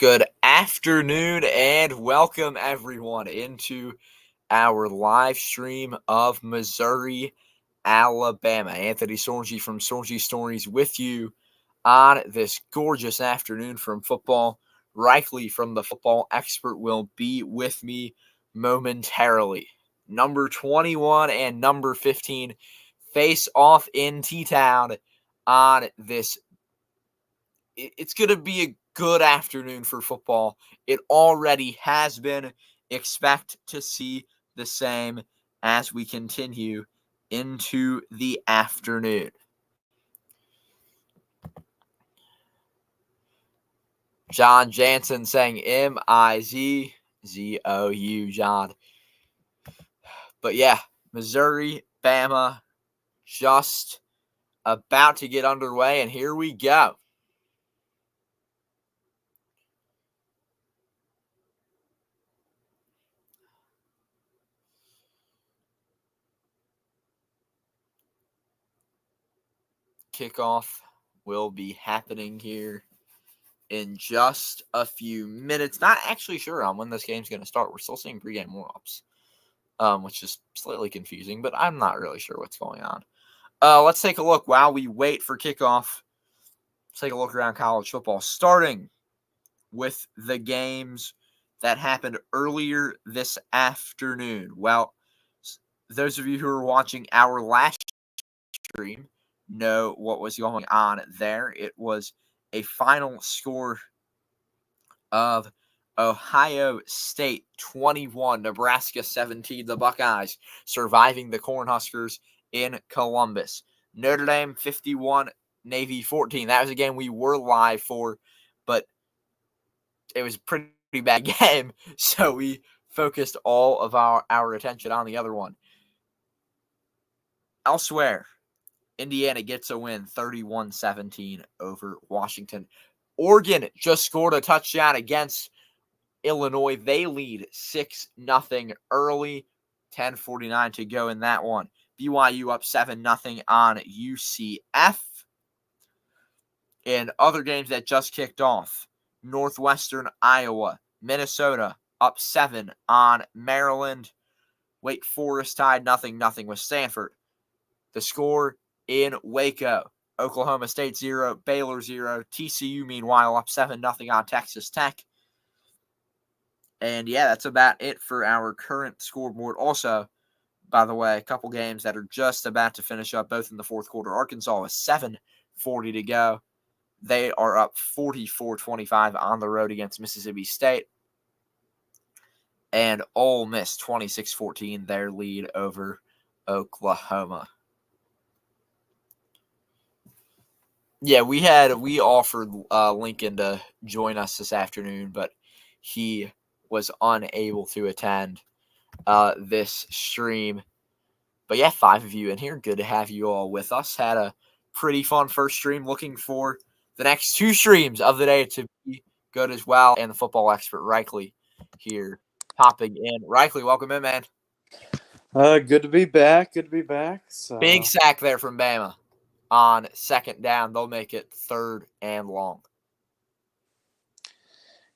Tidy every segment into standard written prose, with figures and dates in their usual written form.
Good afternoon and welcome everyone into our live stream of Missouri, Alabama. Anthony Sorgi from Sorgi Stories with you on this gorgeous afternoon from football. Reichley from the Football Expert will be with me momentarily. Number 21 and number 15 face off in T-Town on this. It's going to be a good afternoon for football. It already has been. Expect to see the same as we continue into the afternoon. John Jansen saying M-I-Z-Z-O-U, John. But yeah, Missouri, Bama, just about to get underway, and here we go. Kickoff will be happening here in just a few minutes. Not actually sure on when this game's going to start. We're still seeing pregame warm-ups, which is slightly confusing, but I'm not really sure what's going on. Let's take a look while we wait for kickoff. Let's take a look around college football, starting with the games that happened earlier this afternoon. Well, those of you who are watching our last stream know what was going on there. It was a final score of Ohio State 21, Nebraska 17. The Buckeyes surviving the Cornhuskers in Columbus. Notre Dame 51, Navy 14. That was a game we were live for, but it was a pretty bad game, so we focused all of our attention on the other one. Elsewhere, Indiana gets a win 31-17 over Washington. Oregon just scored a touchdown against Illinois. They lead 6-0 early. 10:49 to go in that one. BYU up 7-0 on UCF. In other games that just kicked off, Northwestern Iowa, Minnesota up 7 on Maryland. Wake Forest tied 0-0 with Stanford. The score in Waco, Oklahoma State 0, Baylor 0. TCU, meanwhile, up 7-0 on Texas Tech. And yeah, that's about it for our current scoreboard. Also, by the way, a couple games that are just about to finish up, both in the fourth quarter. Arkansas with 7:40 to go. They are up 44-25 on the road against Mississippi State. And Ole Miss 26-14, their lead over Oklahoma. Yeah, we offered Lincoln to join us this afternoon, but he was unable to attend this stream. But yeah, 5 of you in here. Good to have you all with us. Had a pretty fun first stream. Looking for the next 2 streams of the day to be good as well. And the football expert Reichley here popping in. Reichley, welcome in, man. Good to be back. So. Big sack there from Bama on second down. They'll make it 3rd and long.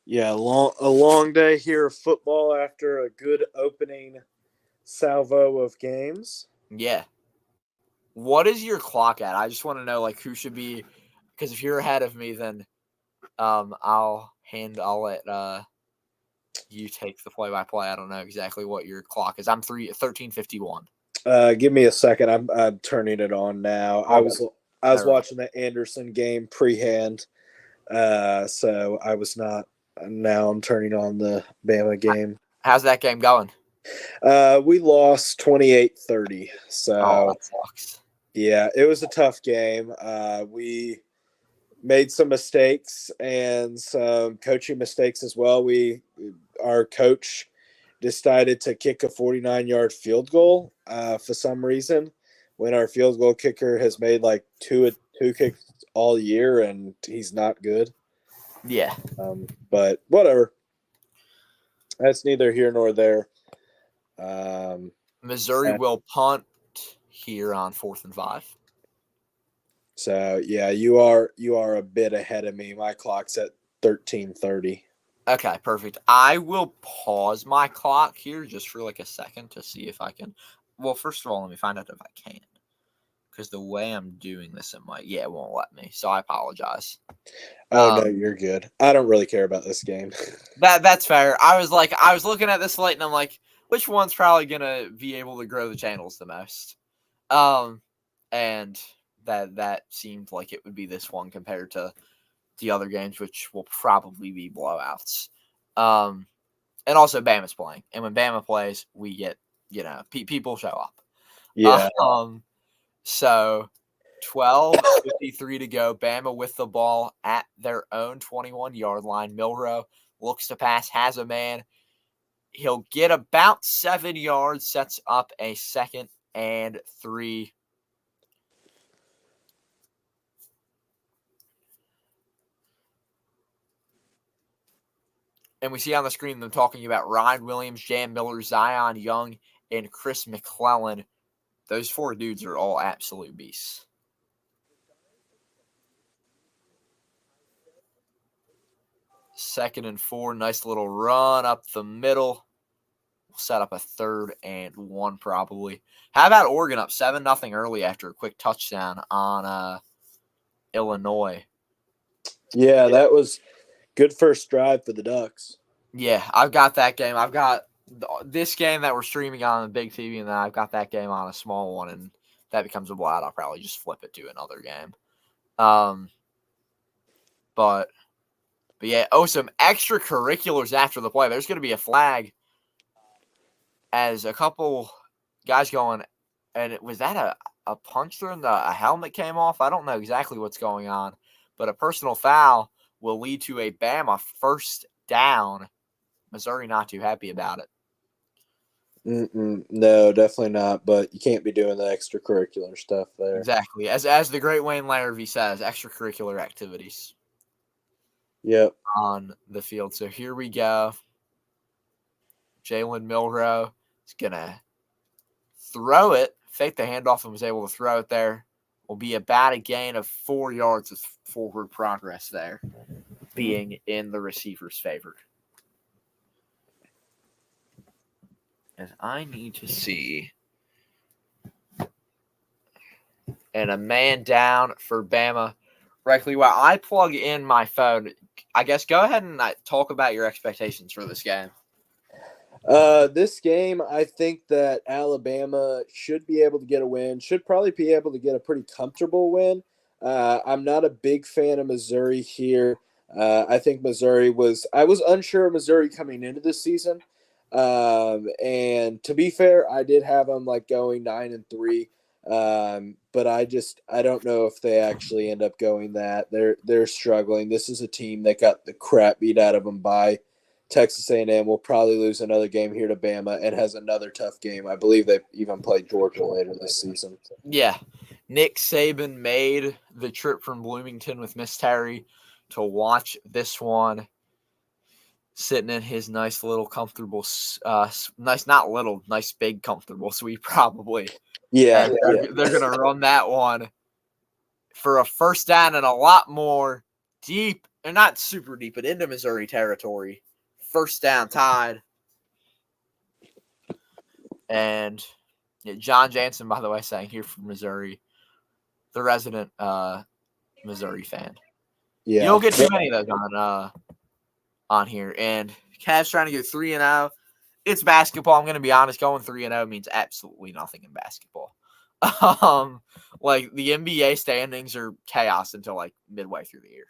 Yeah, a long day here of football after a good opening salvo of games. Yeah. What is your clock at? I just want to know who should be, because if you're ahead of me, then I'll let you take the play-by-play. I don't know exactly what your clock is. I'm 13:51. Give me a second. I'm turning it on now. I was watching the Anderson game pre-hand, so I was not. Now I'm turning on the Bama game. How's that game going? We lost 28-30. So that sucks. Yeah, it was a tough game. We made some mistakes and some coaching mistakes as well. Our coach decided to kick a 49-yard field goal for some reason, when our field goal kicker has made two kicks all year, and he's not good. Yeah. But whatever. That's neither here nor there. Missouri will punt here on 4th and 5. So yeah, you are a bit ahead of me. My clock's at 13:30. Okay, perfect. I will pause my clock here just for like a second to see if I can. Well, first of all, let me find out if I can. Because the way I'm doing this, it won't let me. So I apologize. Oh no, you're good. I don't really care about this game. That's fair. I was looking at this slate and I'm like, which one's probably gonna be able to grow the channels the most? And that seemed like it would be this one compared to the other games, which will probably be blowouts. And also Bama's playing, and when Bama plays, we get people show up. Yeah. So 12:53 to go. Bama with the ball at their own 21-yard line. Milrow looks to pass, has a man. He'll get about 7 yards, sets up a 2nd and 3. And we see on the screen them talking about Ryan Williams, Jan Miller, Zion Young, and Chris McClellan. Those 4 dudes are all absolute beasts. Second and 4, nice little run up the middle. We'll set up a 3rd and 1 probably. How about Oregon up 7-0 early after a quick touchdown on Illinois? Yeah, that was good first drive for the Ducks. Yeah, I've got that game. I've got this game that we're streaming on the big TV, and then I've got that game on a small one, and that becomes a blowout. I'll probably just flip it to another game. But yeah, some extracurriculars after the play. There's going to be a flag as a couple guys going, and was that a punch through and a helmet came off? I don't know exactly what's going on, but a personal foul will lead to a Bama first down. Missouri not too happy about it. No, definitely not. But you can't be doing the extracurricular stuff there. Exactly. As the great Wayne Larrivee says, extracurricular activities. Yep. On the field. So here we go. Jalen Milrow is going to throw it. Fake the handoff and was able to throw it there. Will be about a gain of 4 yards of forward progress there, being in the receiver's favor. And I need to see. And a man down for Bama. Correctly, while I plug in my phone, I guess go ahead and talk about your expectations for this game. This game, I think that Alabama should be able to get a win. Should probably be able to get a pretty comfortable win. I'm not a big fan of Missouri here. I think I was unsure of Missouri coming into this season. And to be fair, I did have them like going 9-3. But I don't know if they actually end up going that. They're struggling. This is a team that got the crap beat out of them by Texas A&M. Will probably lose another game here to Bama and has another tough game. I believe they even play Georgia later this season. Yeah. Nick Saban made the trip from Bloomington with Miss Terry to watch this one, sitting in his nice little comfortable, nice big comfortable suite probably. Yeah. They're going to run that one for a first down and a lot more deep, and not super deep, but into Missouri territory. First down tied. And John Jansen, by the way, saying here from Missouri, the resident Missouri fan. Yeah. You don't get too many of those on here. And Cavs trying to go 3-0. It's basketball. I'm going to be honest. Going 3-0 means absolutely nothing in basketball. Like the NBA standings are chaos until like midway through the year.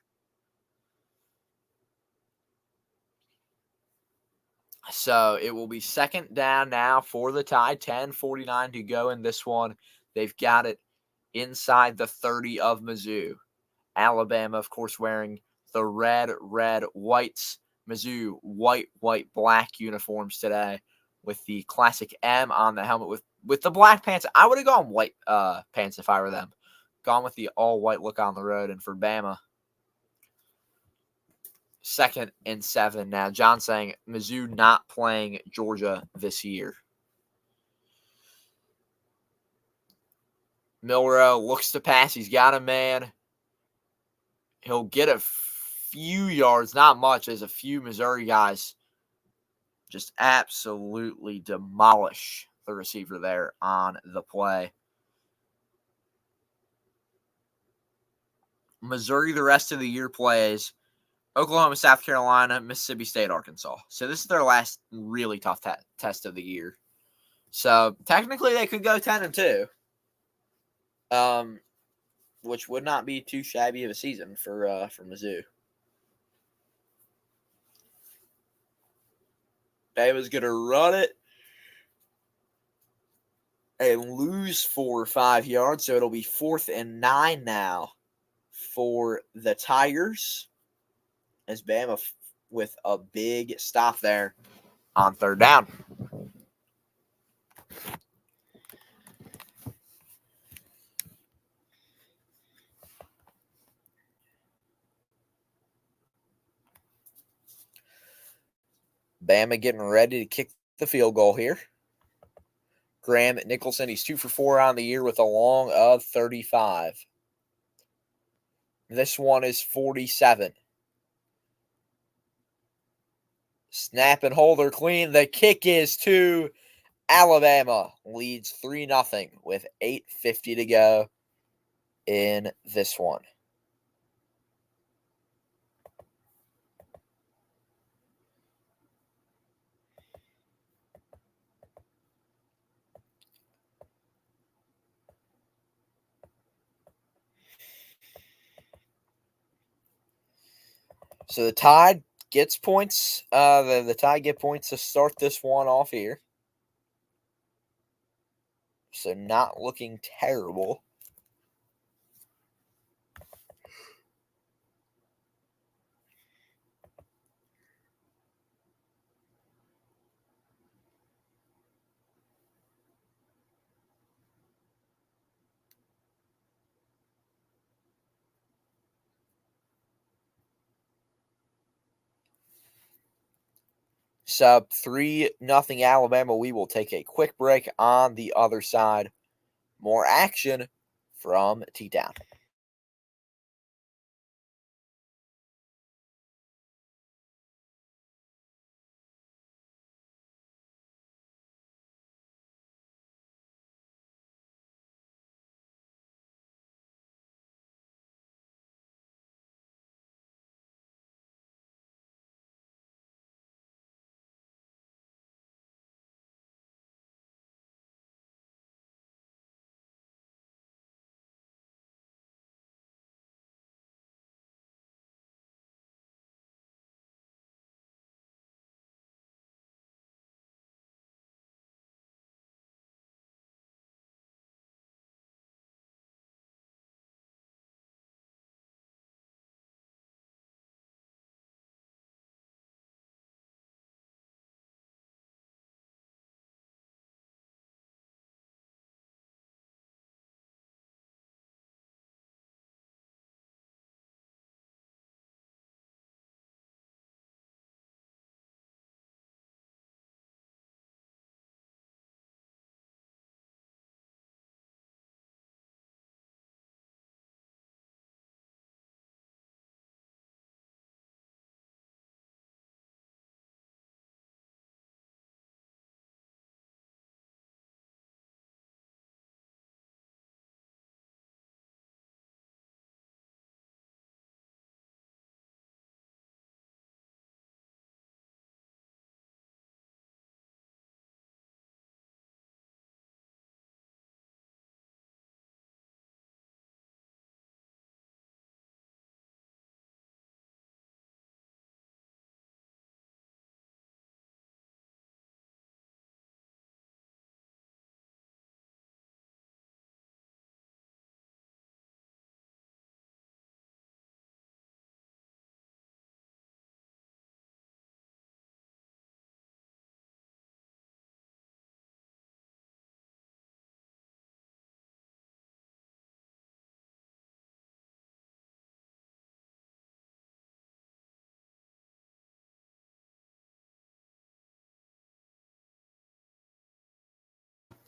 So it will be second down now for the Tide. 10:49 to go in this one. They've got it inside the 30 of Mizzou. Alabama, of course, wearing the red, whites. Mizzou, white, black uniforms today with the classic M on the helmet with the black pants. I would have gone white pants if I were them. Gone with the all-white look on the road. And for Bama, 2nd and 7 now. John saying Mizzou not playing Georgia this year. Milrow looks to pass. He's got a man. He'll get a few yards, not much, as a few Missouri guys just absolutely demolish the receiver there on the play. Missouri the rest of the year plays Oklahoma, South Carolina, Mississippi State, Arkansas. So this is their last really tough test of the year. So technically they could go 10-2, which would not be too shabby of a season for Mizzou. Bama's going to run it and lose 4 or 5 yards, so it'll be 4th and 9 now for the Tigers, as Bama with a big stop there on 3rd down. Bama getting ready to kick the field goal here. Graham Nicholson, he's 2 for 4 on the year with a long of 35. This one is 47. Snap and hold her clean. The kick is to Alabama. Leads 3-0 with 8:50 to go in this one. So the Tide gets points. The Tide get points to start this one off here. So not looking terrible. Sub 3-0 Alabama. We will take a quick break on the other side. More action from T-Town.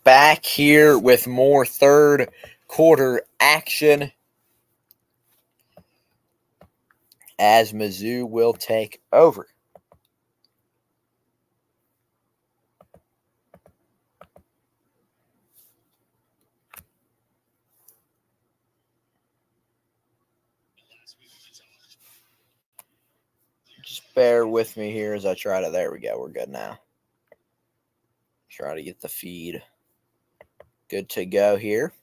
Back here with more third quarter action as Mizzou will take over. Just bear with me here as I try to. There we go. We're good now. Try to get the feed good to go here.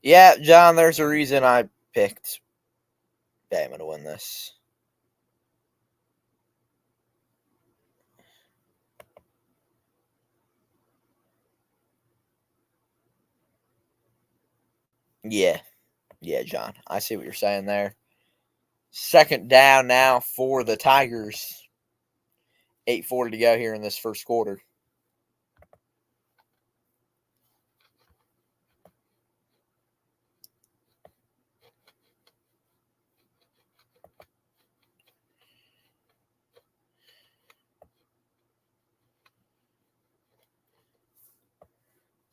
Yeah, John, there's a reason I picked Bama to win this. Yeah, John. I see what you're saying there. Second down now for the Tigers. 8:40 to go here in this first quarter.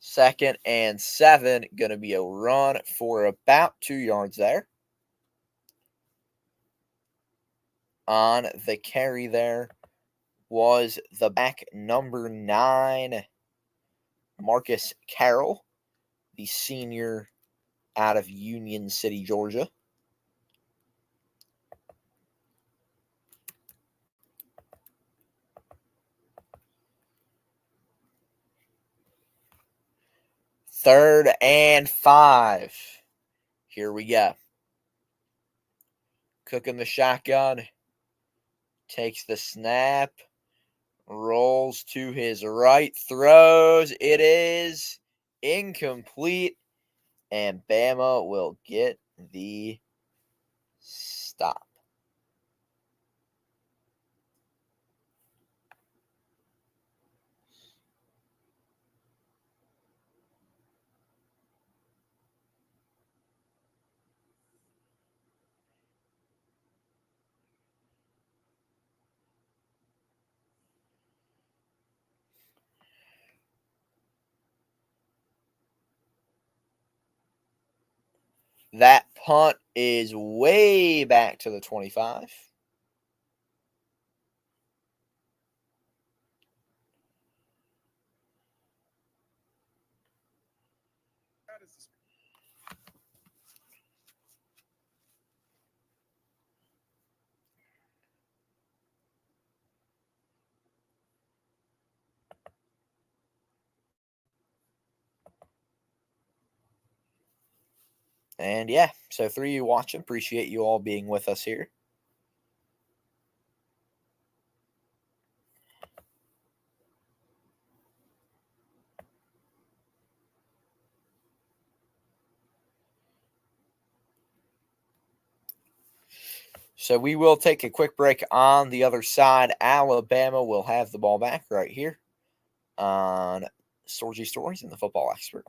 Second and 7, going to be a run for about 2 yards there. On the carry there was the back number 9, Marcus Carroll, the senior out of Union City, Georgia. Third and 5. Here we go. Cooking the shotgun. Takes the snap. Rolls to his right. Throws. It is incomplete. And Bama will get the stop. That punt is way back to the 25. And yeah, so for you watching, appreciate you all being with us here. So we will take a quick break on the other side. Alabama will have the ball back right here on Storgy Stories and the Football Expert.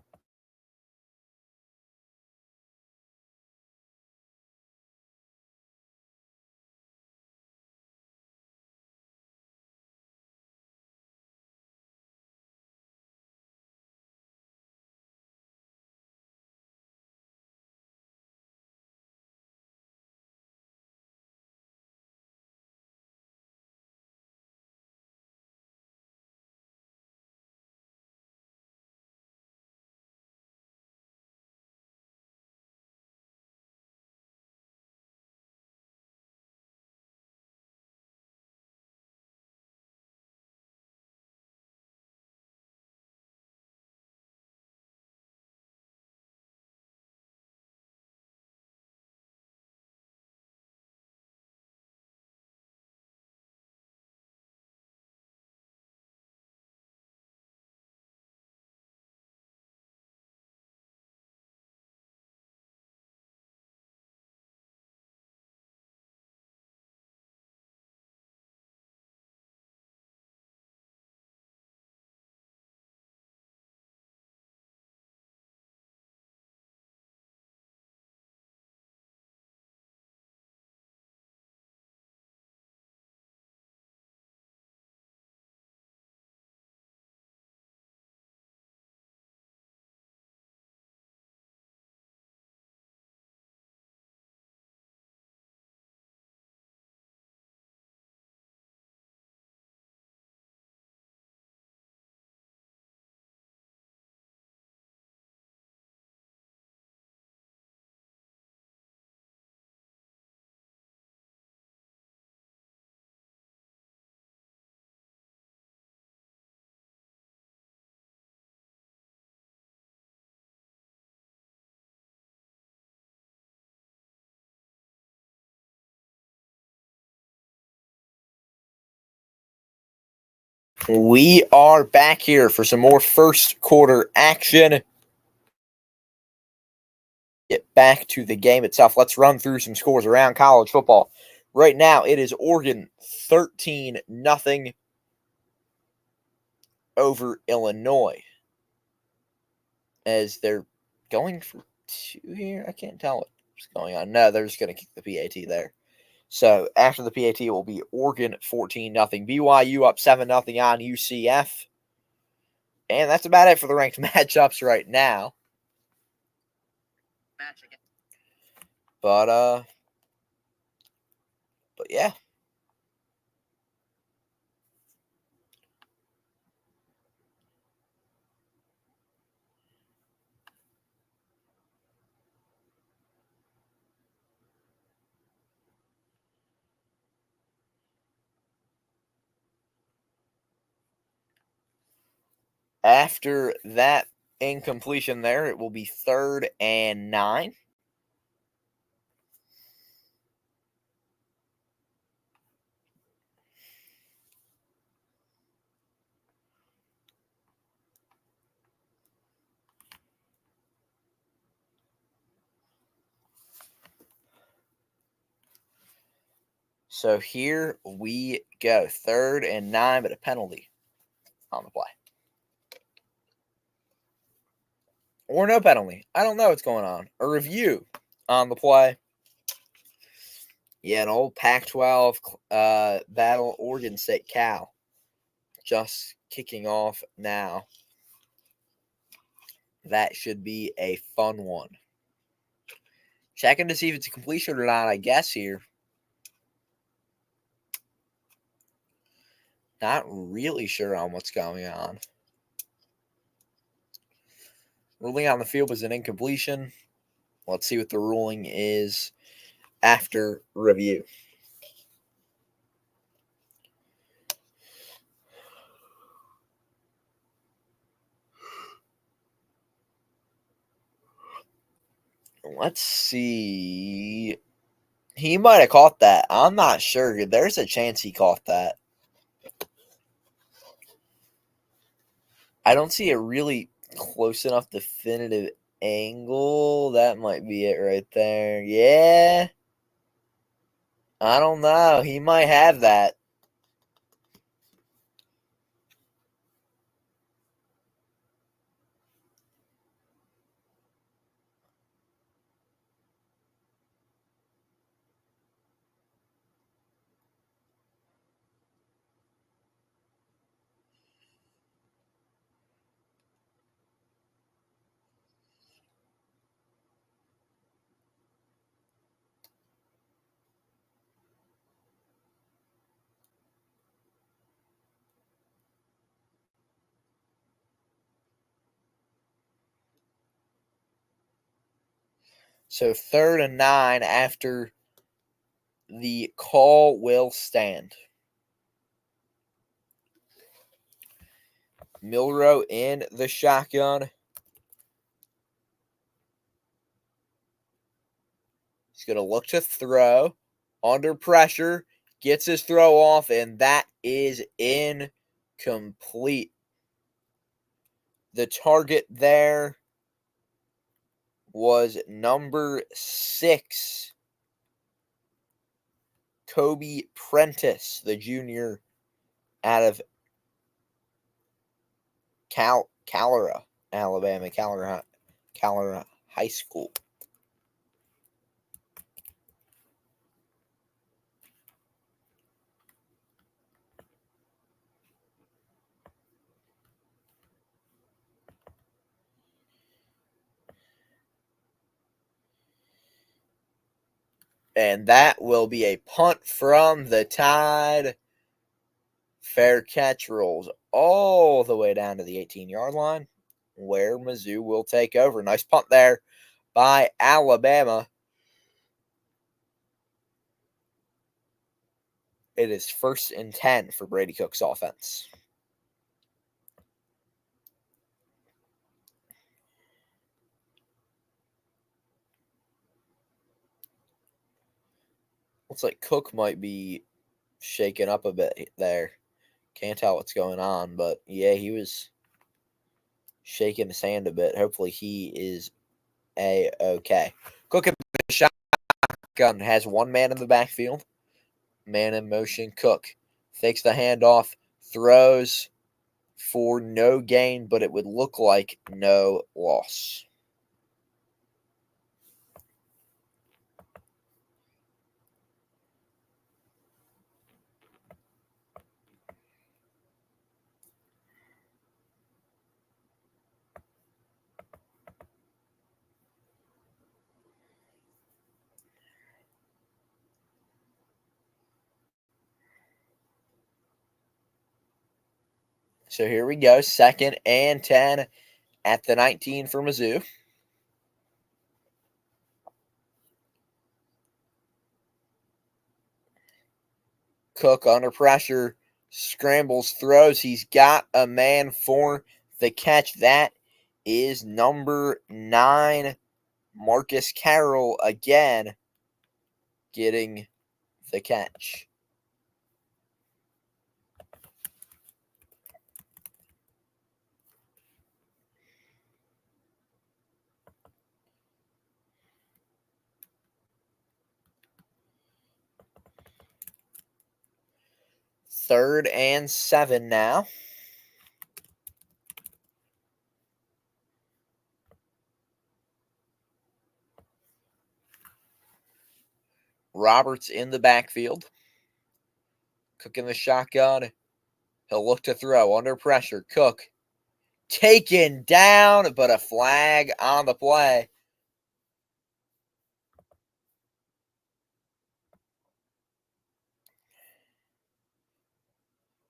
We are back here for some more first quarter action. Get back to the game itself. Let's run through some scores around college football. Right now, it is Oregon 13-0 over Illinois. As they're going for two here. I can't tell what's going on. No, they're just going to kick the PAT there. So after the PAT, it will be Oregon 14-0. BYU up 7-0 on UCF. And that's about it for the ranked matchups right now. But yeah. After that incompletion there, it will be 3rd and 9. So here we go. 3rd and 9, but a penalty on the play. Or no penalty. I don't know what's going on. A review on the play. Yeah, an old Pac-12 battle, Oregon State Cal. Just kicking off now. That should be a fun one. Checking to see if it's a completion or not, I guess, here. Not really sure on what's going on. Ruling on the field was an incompletion. Let's see what the ruling is after review. Let's see. He might have caught that. I'm not sure. There's a chance he caught that. I don't see a really close enough definitive angle. That might be it right there. Yeah. I don't know. He might have that. So 3rd and 9 after the call will stand. Milrow in the shotgun. He's going to look to throw. Under pressure. Gets his throw off, and that is incomplete. The target there was number 6, Kobe Prentice, the junior out of Calera, Alabama, Calera High School. And that will be a punt from the Tide. Fair catch rolls all the way down to the 18-yard line, where Mizzou will take over. Nice punt there by Alabama. It is 1st and 10 for Brady Cook's offense. Looks like Cook might be shaken up a bit there. Can't tell what's going on, but yeah, he was shaking his hand a bit. Hopefully he is A-okay. Cook at the shotgun, has one man in the backfield. Man in motion, Cook fakes the handoff, throws for no gain, but it would look like no loss. So here we go. 2nd and 10 at the 19 for Mizzou. Cook under pressure, scrambles, throws. He's got a man for the catch. That is number 9, Marcus Carroll, again getting the catch. Third and 7 now. Roberts in the backfield. Cook in the shotgun. He'll look to throw under pressure. Cook taken down, but a flag on the play.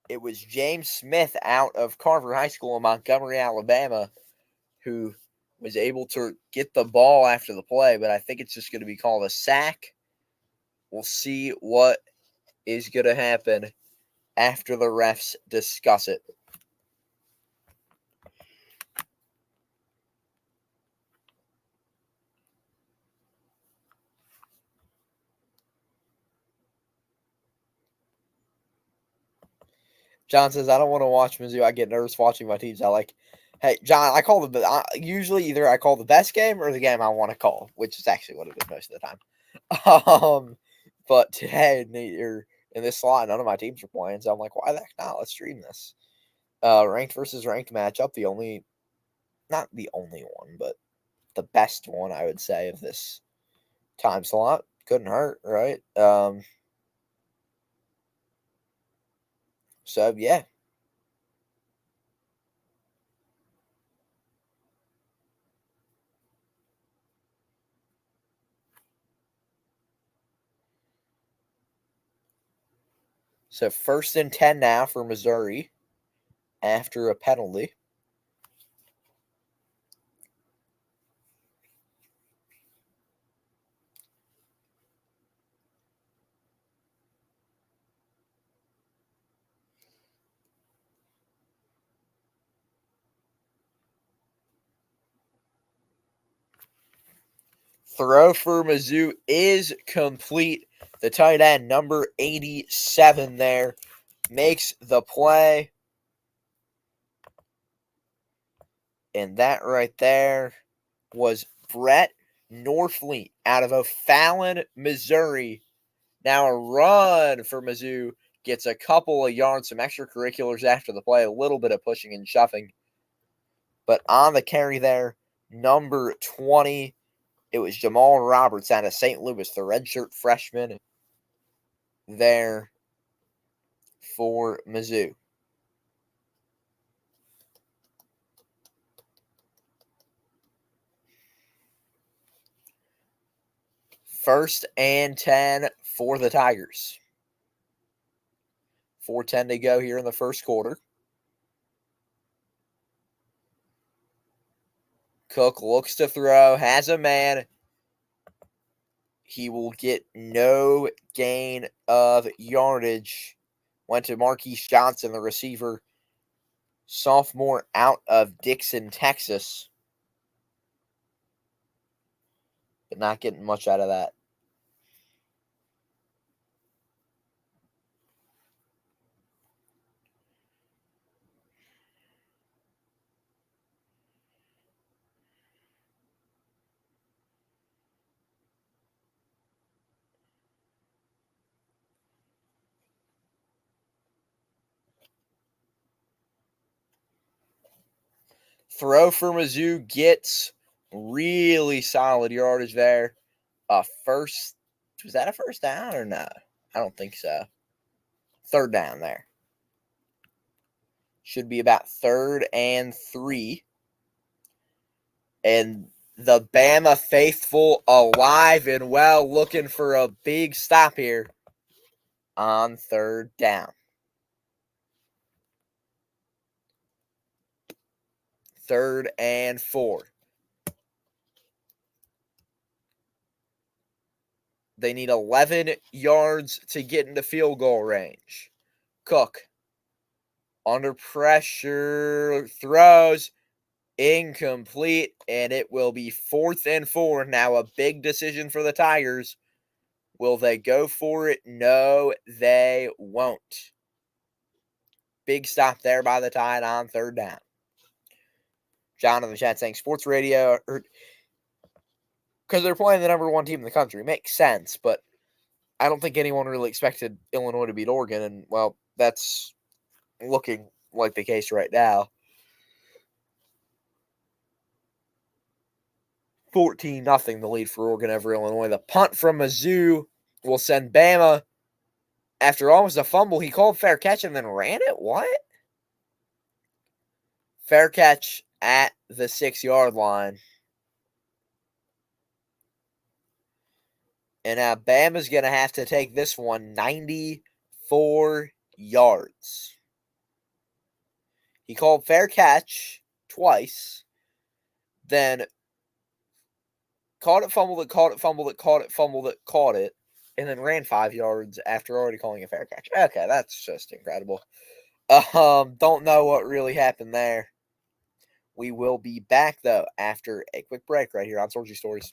It was James Smith out of Carver High School in Montgomery, Alabama, who was able to get the ball after the play, but I think it's just going to be called a sack. We'll see what is going to happen after the refs discuss it. John says, I don't want to watch Mizzou. I get nervous watching my teams. Hey, John, usually either I call the best game or the game I want to call, which is actually what it is most of the time. But today, in this slot, none of my teams are playing, so I'm like, why the heck not? Let's stream this. Ranked versus ranked matchup, not the only one, but the best one, I would say, of this time slot. Couldn't hurt, right? So, yeah. So 1st and 10 now for Missouri after a penalty. Throw for Mizzou is complete. The tight end, number 87 there, makes the play. And that right there was Brett Norfleet out of O'Fallon, Missouri. Now a run for Mizzou. Gets a couple of yards, some extracurriculars after the play, a little bit of pushing and shoving. But on the carry there, number 20, it was Jamal Roberts out of St. Louis, the redshirt freshman there for Mizzou. First and 10 for the Tigers. 4:10 to go here in the first quarter. Cook looks to throw, has a man. He will get no gain of yardage. Went to Marquise Johnson, the receiver, sophomore out of Dixon, Texas. But not getting much out of that. throw for Mizzou gets really solid yardage there. Was that a first down or no? I don't think so. Third down there. Should be about 3rd and 3. And the Bama faithful alive and well, looking for a big stop here on 3rd down. 3rd and 4. They need 11 yards to get into field goal range. Cook, under pressure, throws, incomplete, and it will be 4th and 4. Now a big decision for the Tigers. Will they go for it? No, they won't. Big stop there by the Tide on 3rd down. John in the chat saying sports radio, because they're playing the number 1 team in the country. Makes sense, but I don't think anyone really expected Illinois to beat Oregon, and, well, that's looking like the case right now. 14-0 the lead for Oregon over Illinois. The punt from Mizzou will send Bama after almost a fumble. He called fair catch and then ran it? What? Fair catch at the 6-yard line. And now Bama's going to have to take this one 94 yards. He called fair catch twice. Then caught it, fumbled it, caught it, fumbled it, caught it, fumbled it, caught it. And then ran 5 yards after already calling a fair catch. Okay, that's just incredible. Don't know what really happened there. We will be back, though, after a quick break right here on Sorgy Stories.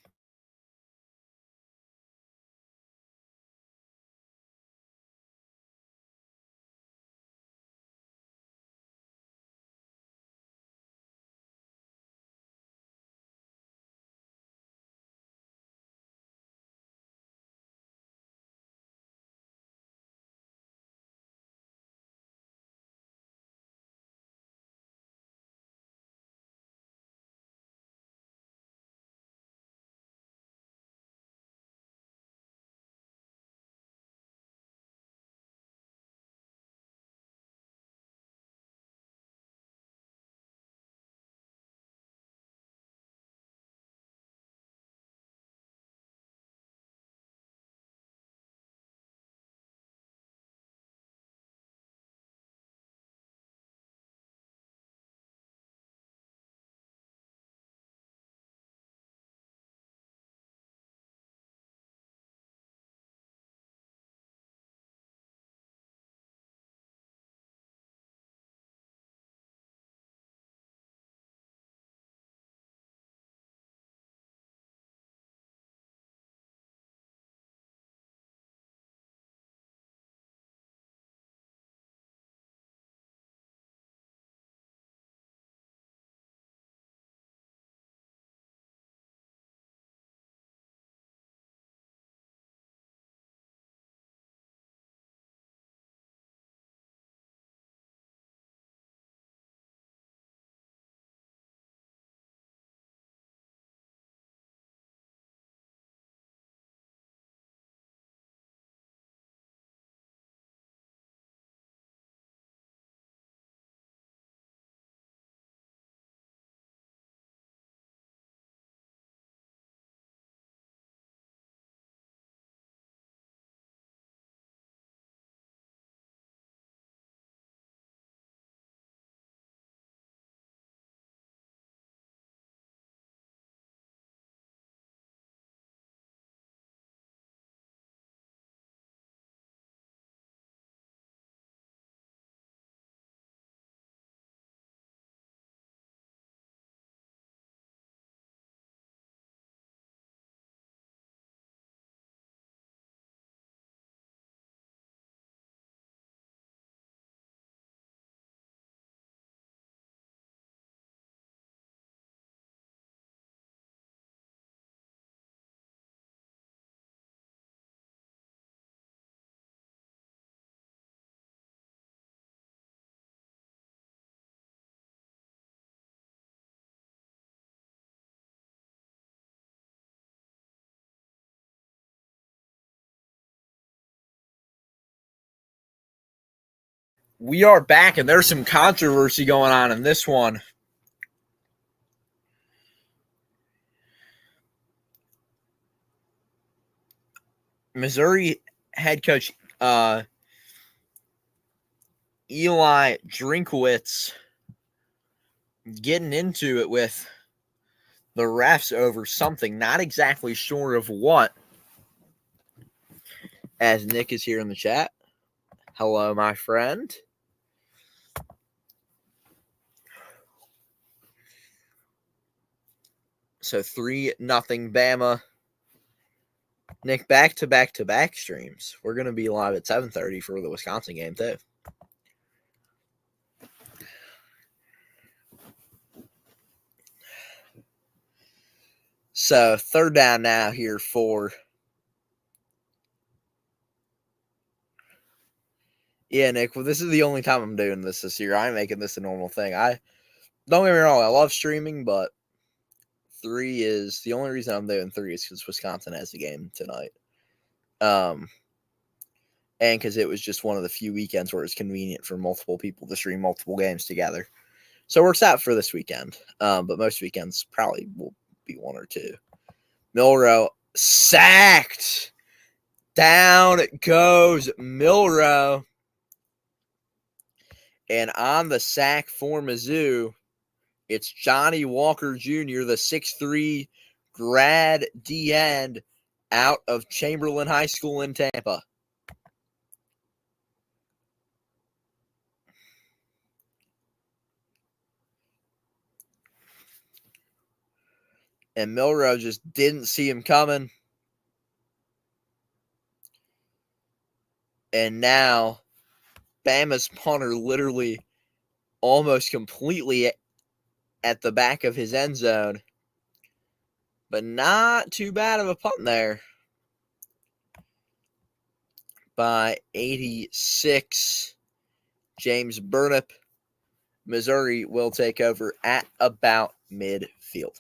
We are back, and there's some controversy going on in this one. Missouri head coach Eli Drinkwitz getting into it with the refs over something, not exactly sure of what. As Nick is here in the chat. Hello, my friend. So 3-0 Bama. Nick, back-to-back streams. We're going to be live at 7:30 for the Wisconsin game, too. So, third down now here for... Yeah, Nick, well, this is the only time I'm doing this year. I'm making this a normal thing. Don't get me wrong, I love streaming, but 3 is... The only reason I'm doing 3 is because Wisconsin has the game tonight. And because it was just one of the few weekends where it's convenient for multiple people to stream multiple games together. So it works out for this weekend. But most weekends probably will be 1 or 2. Milroe sacked. Down goes Milroe. And on the sack for Mizzou, it's Johnny Walker Jr., the 6'3 grad D-end out of Chamberlain High School in Tampa. And Milroe just didn't see him coming. And now Bama's punter literally almost completely at the back of his end zone. But not too bad of a punt there by 86. James Burnip. Missouri will take over at about midfield.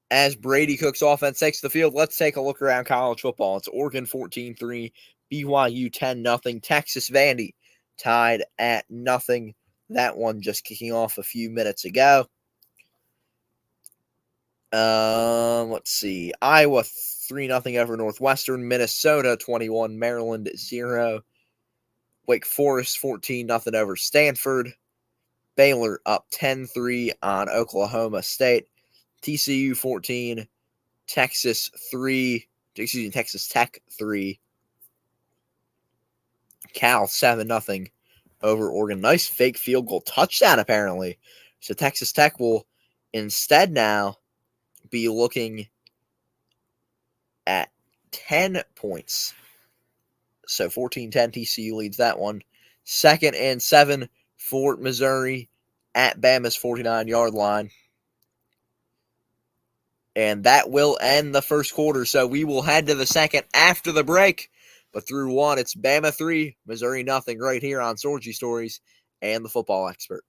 As Brady Cook's offense takes the field, let's take a look around college football. It's Oregon 14-3, BYU 10-0, Texas Vandy tied at 0. That one just kicking off a few minutes ago. Let's see. Iowa 3-0 over Northwestern. Minnesota 21, Maryland 0. Wake Forest 14-0 over Stanford. Baylor up 10-3 on Oklahoma State. TCU 14, Texas Tech 3. Cal 7-0 over Oregon. Nice fake field goal touchdown, apparently. So Texas Tech will instead now be looking at 10 points. So 14-10, TCU leads that one. 2nd and 7 for Missouri at Bama's 49-yard line. And that will end the first quarter. So we will head to the second after the break. But through 1, it's Bama 3, Missouri 0 right here on Sorgy Stories and the Football Expert.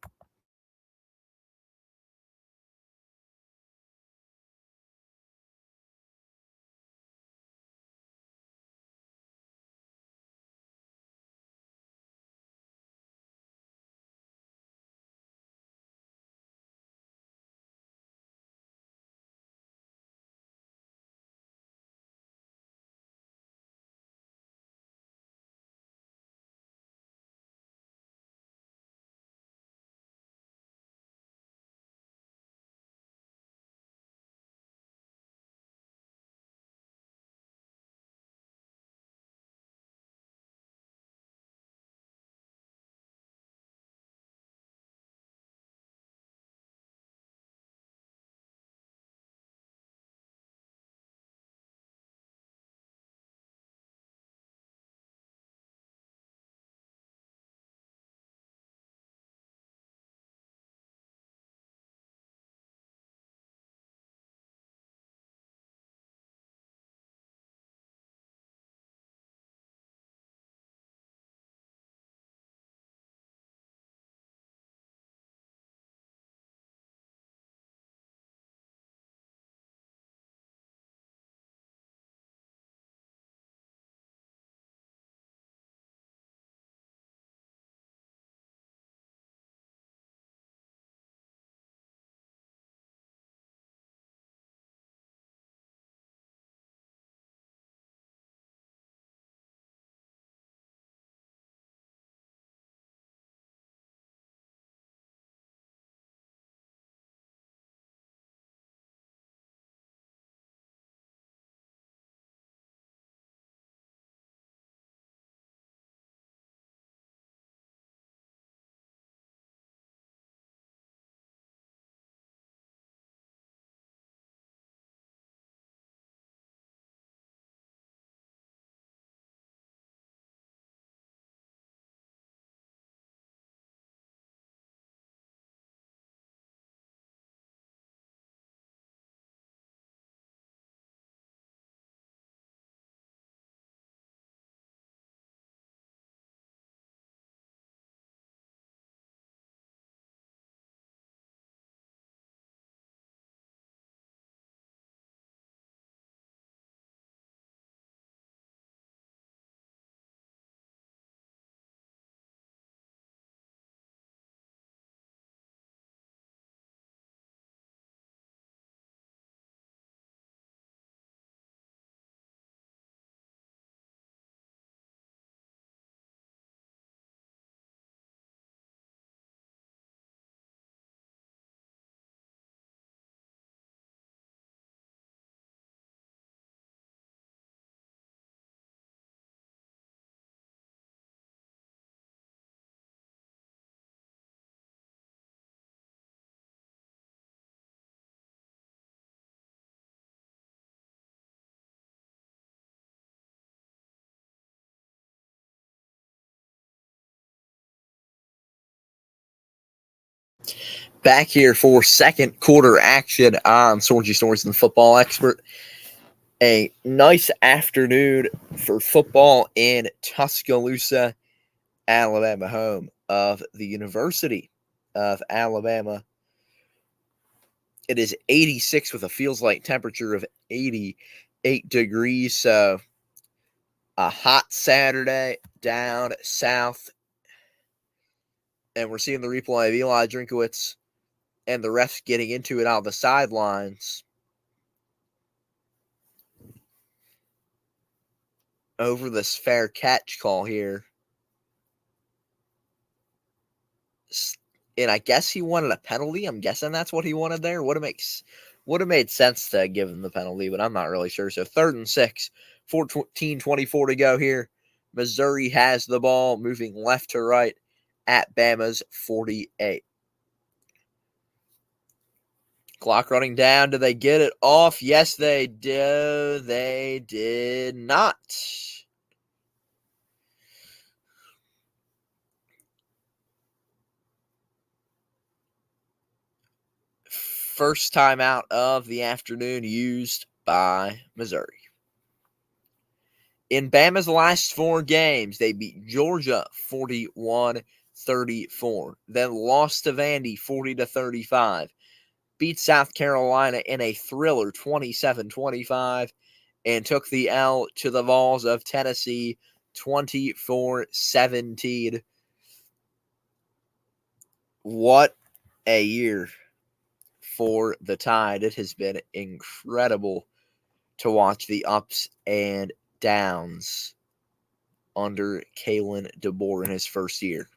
Back here for second quarter action on Sorgy Stories and Football Expert. A nice afternoon for football in Tuscaloosa, Alabama, home of the University of Alabama. It is 86 with a feels like temperature of 88 degrees. So a hot Saturday down south. And we're seeing the replay of Eli Drinkowitz and the refs getting into it on the sidelines over this fair catch call here. And I guess he wanted a penalty. I'm guessing that's what he wanted there. Would have made sense to give him the penalty, but I'm not really sure. So 3rd and 6, 14:24 to go here. Missouri has the ball, moving left to right at Bama's 48. Clock running down. Do they get it off? Yes, they do. They did not. First timeout of the afternoon used by Missouri. In Bama's last 4 games, they beat Georgia 41-34, then lost to Vandy 40-35, beat South Carolina in a thriller 27-25, and took the L to the Vols of Tennessee 24-17. What a year for the Tide. It has been incredible to watch the ups and downs under Kalen DeBoer in his first year.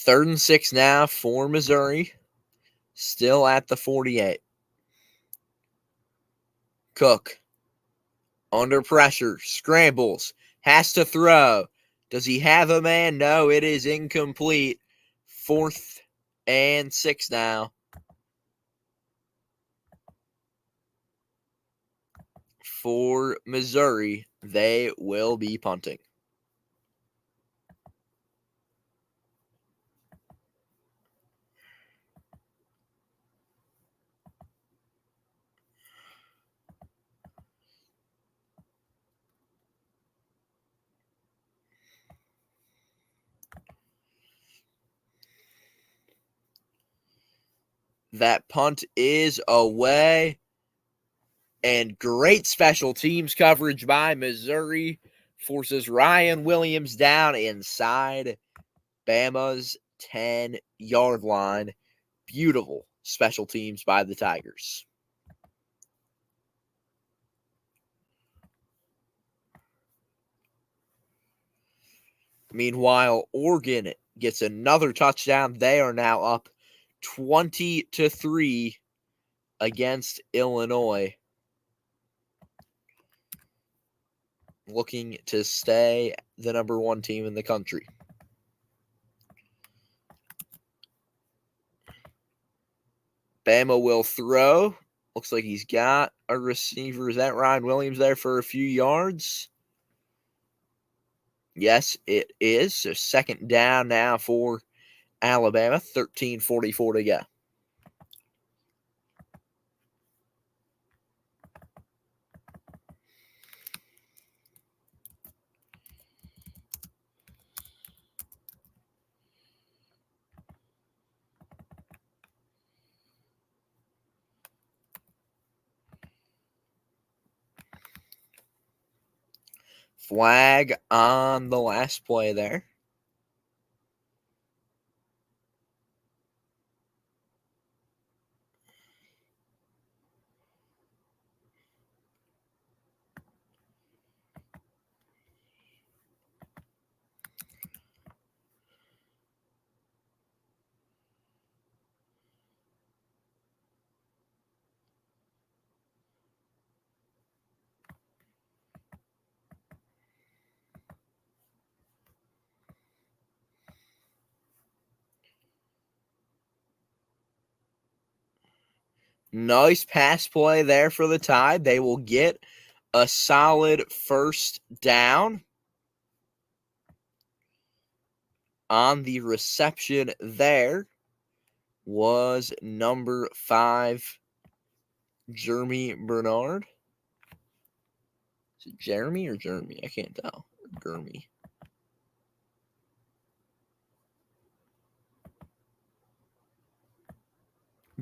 Third and 6 now for Missouri. Still at the 48. Cook under pressure, scrambles, has to throw. Does he have a man? No, it is incomplete. 4th and 6 now. For Missouri, they will be punting. That punt is away. And great special teams coverage by Missouri forces Ryan Williams down inside Bama's 10-yard line. Beautiful special teams by the Tigers. Meanwhile, Oregon gets another touchdown. They are now up 20-3 against Illinois, looking to stay the number 1 team in the country. Bama will throw. Looks like he's got a receiver. Is that Ryan Williams there for a few yards? Yes, it is. So 2nd down now for Alabama. 13:44 to go. Flag on the last play there. Nice pass play there for the Tide. They will get a solid first down on the reception. There was number 5, Jeremy Bernard. Is it Jeremy or Jeremy? I can't tell. Jeremy.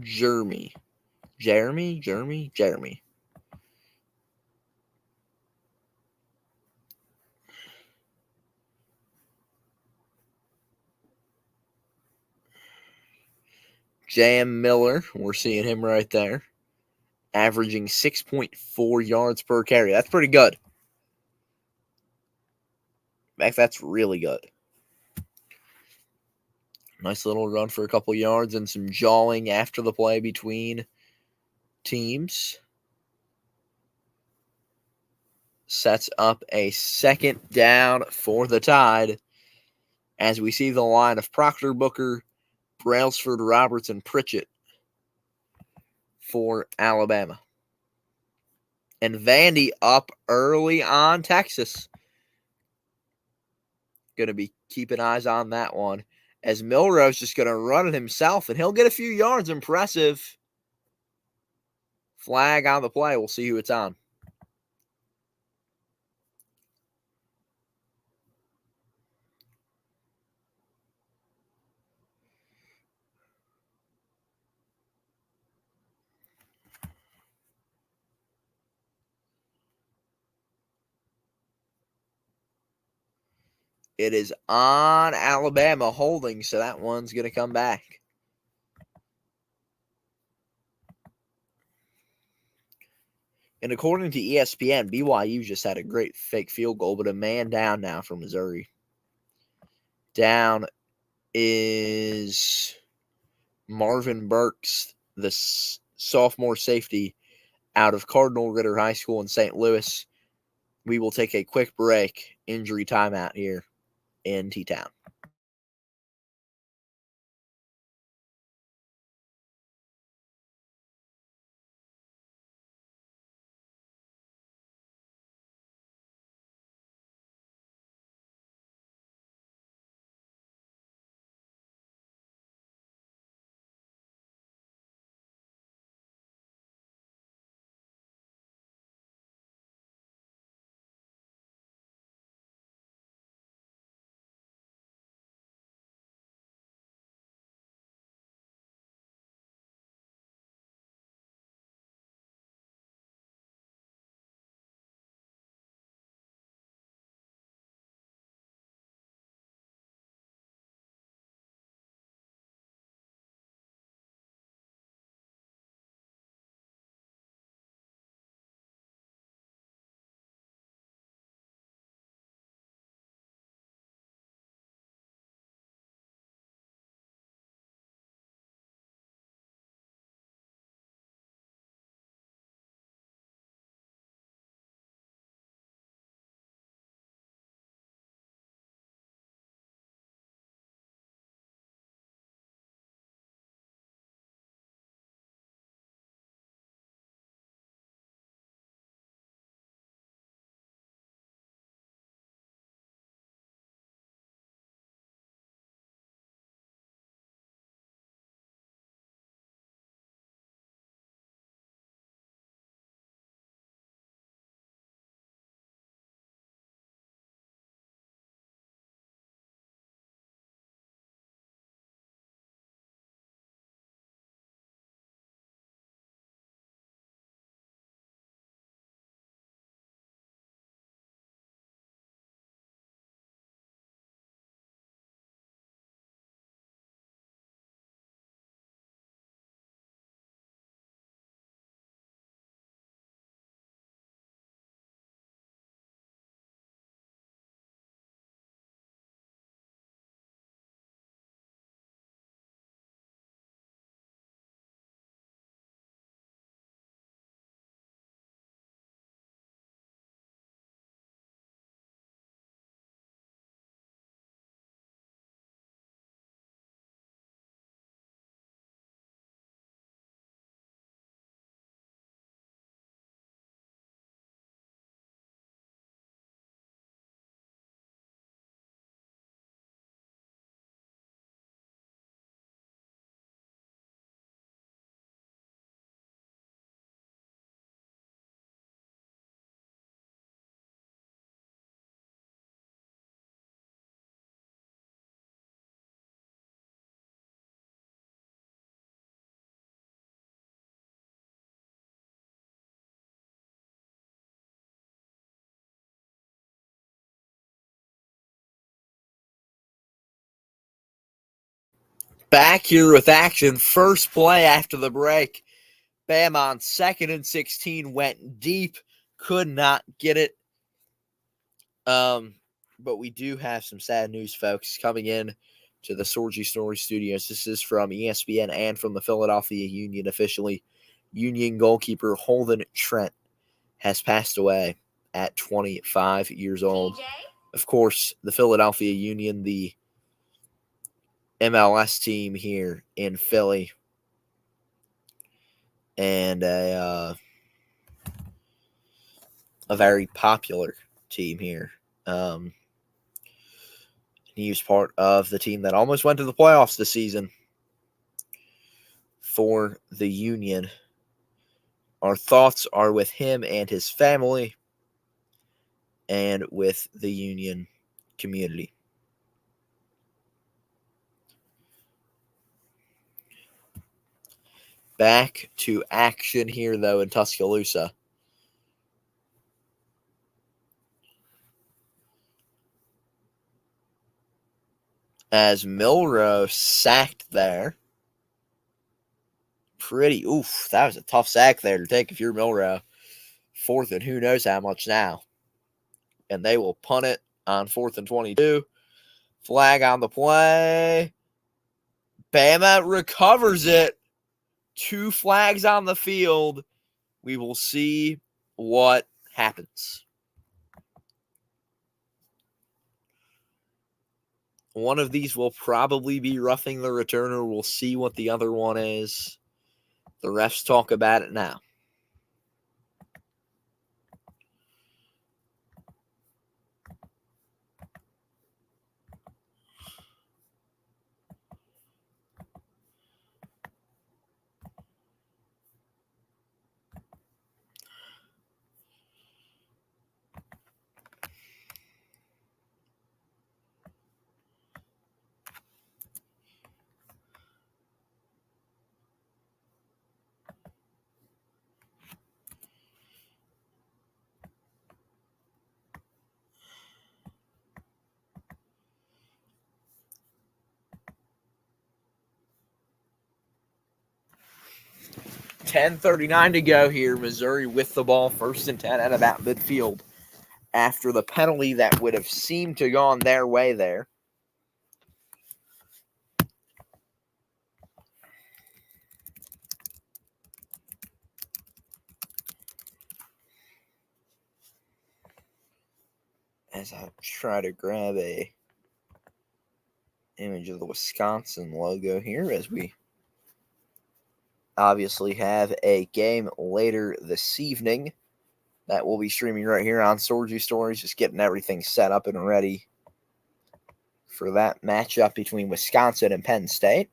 Jeremy. Jam Miller, we're seeing him right there, averaging 6.4 yards per carry. That's pretty good. In fact, that's really good. Nice little run for a couple yards and some jawing after the play between teams. Sets up a second down for the Tide as we see the line of Proctor, Booker, Brailsford, Roberts, and Pritchett for Alabama. And Vandy up early on Texas. Going to be keeping eyes on that one as Milrose's just going to run it himself, and he'll get a few yards. Impressive. Flag on the play. We'll see who it's on. It is on Alabama holding, so that one's going to come back. And according to ESPN, BYU just had a great fake field goal, but a man down now for Missouri. Down is Marvin Burks, the sophomore safety out of Cardinal Ritter High School in St. Louis. We will take a quick break, injury timeout here in T-Town. Back here with action. First play after the break. Bam on 2nd and 16. Went deep. Could not get it. But we do have some sad news, folks, coming in to the Sorgy Story Studios. This is from ESPN and from the Philadelphia Union officially. Union goalkeeper Holden Trent has passed away at 25 years old. Of course, the Philadelphia Union, the MLS team here in Philly, and a very popular team here. He was part of the team that almost went to the playoffs this season for the Union. Our thoughts are with him and his family and with the Union community. Back to action here, though, in Tuscaloosa. As Milrow sacked there. That was a tough sack there to take if you're Milrow. 4th and who knows how much now. And they will punt it on 4th and 22. Flag on the play. Bama recovers it. 2 flags on the field. We will see what happens. One of these will probably be roughing the returner. We'll see what the other one is. The refs talk about it now. .10:39 to go here. Missouri with the ball, 1st and 10 at about midfield. After the penalty that would have seemed to gone their way there. As I try to grab a image of the Wisconsin logo here, as we obviously have a game later this evening that we'll be streaming right here on Sorgy Stories, just getting everything set up and ready for that matchup between Wisconsin and Penn State.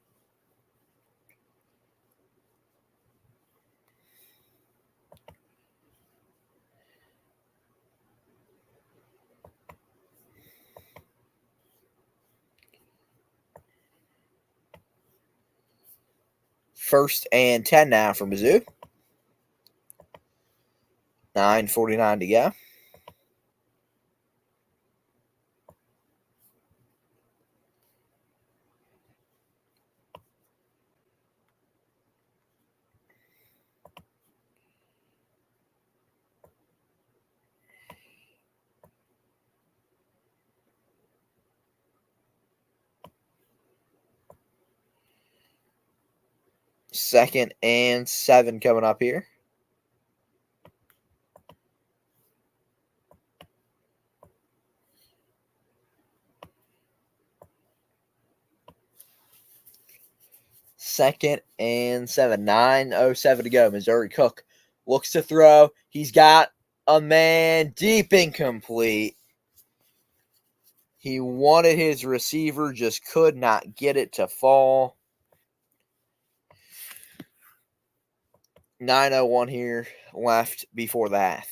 First and 10 now for Mizzou. 9:49 to go. Second and 7 coming up here. Second and 7. 9:07 to go. Missouri Cook looks to throw. He's got a man deep, incomplete. He wanted his receiver, just could not get it to fall. 9:01 here left before the half.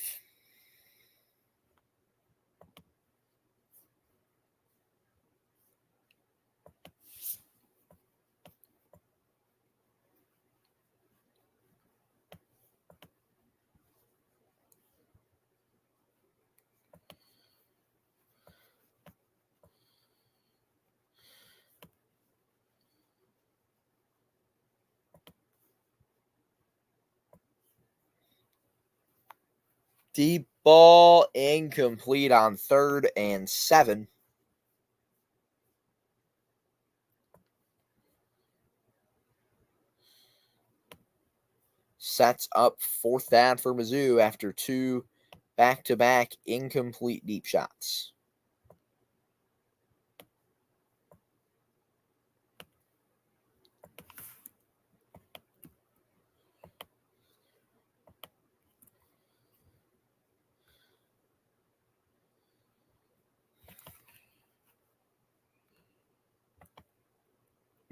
Deep ball incomplete on 3rd and 7. Sets up 4th down for Mizzou after 2 back-to-back incomplete deep shots.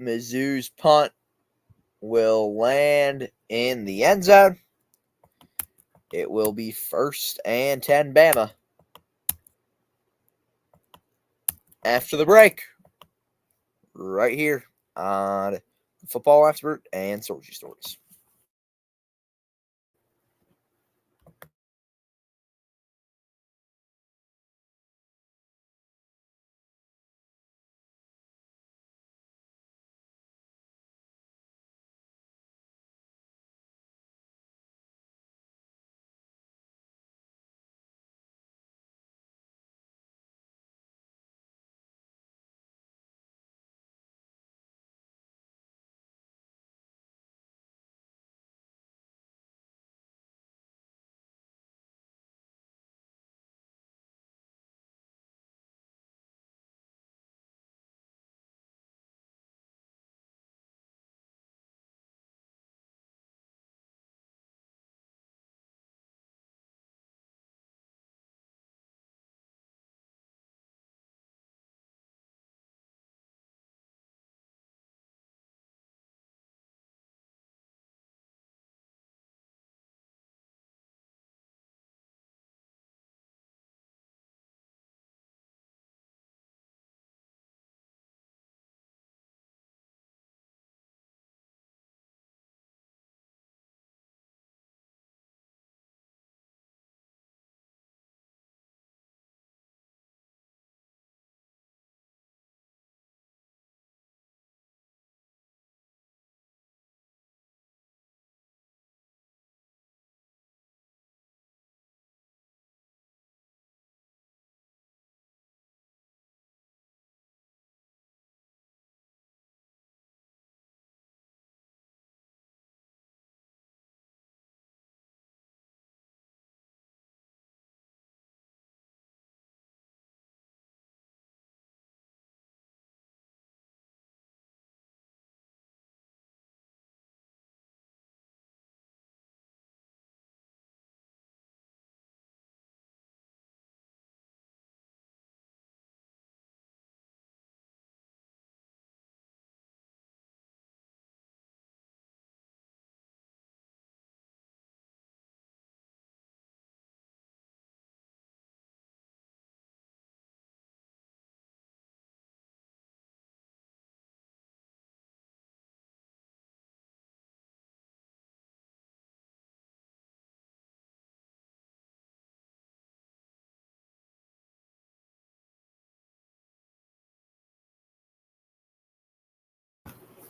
Mizzou's punt will land in the end zone. It will be 1st and 10 Bama. After the break, right here on Football Expert and Sorgy Stories.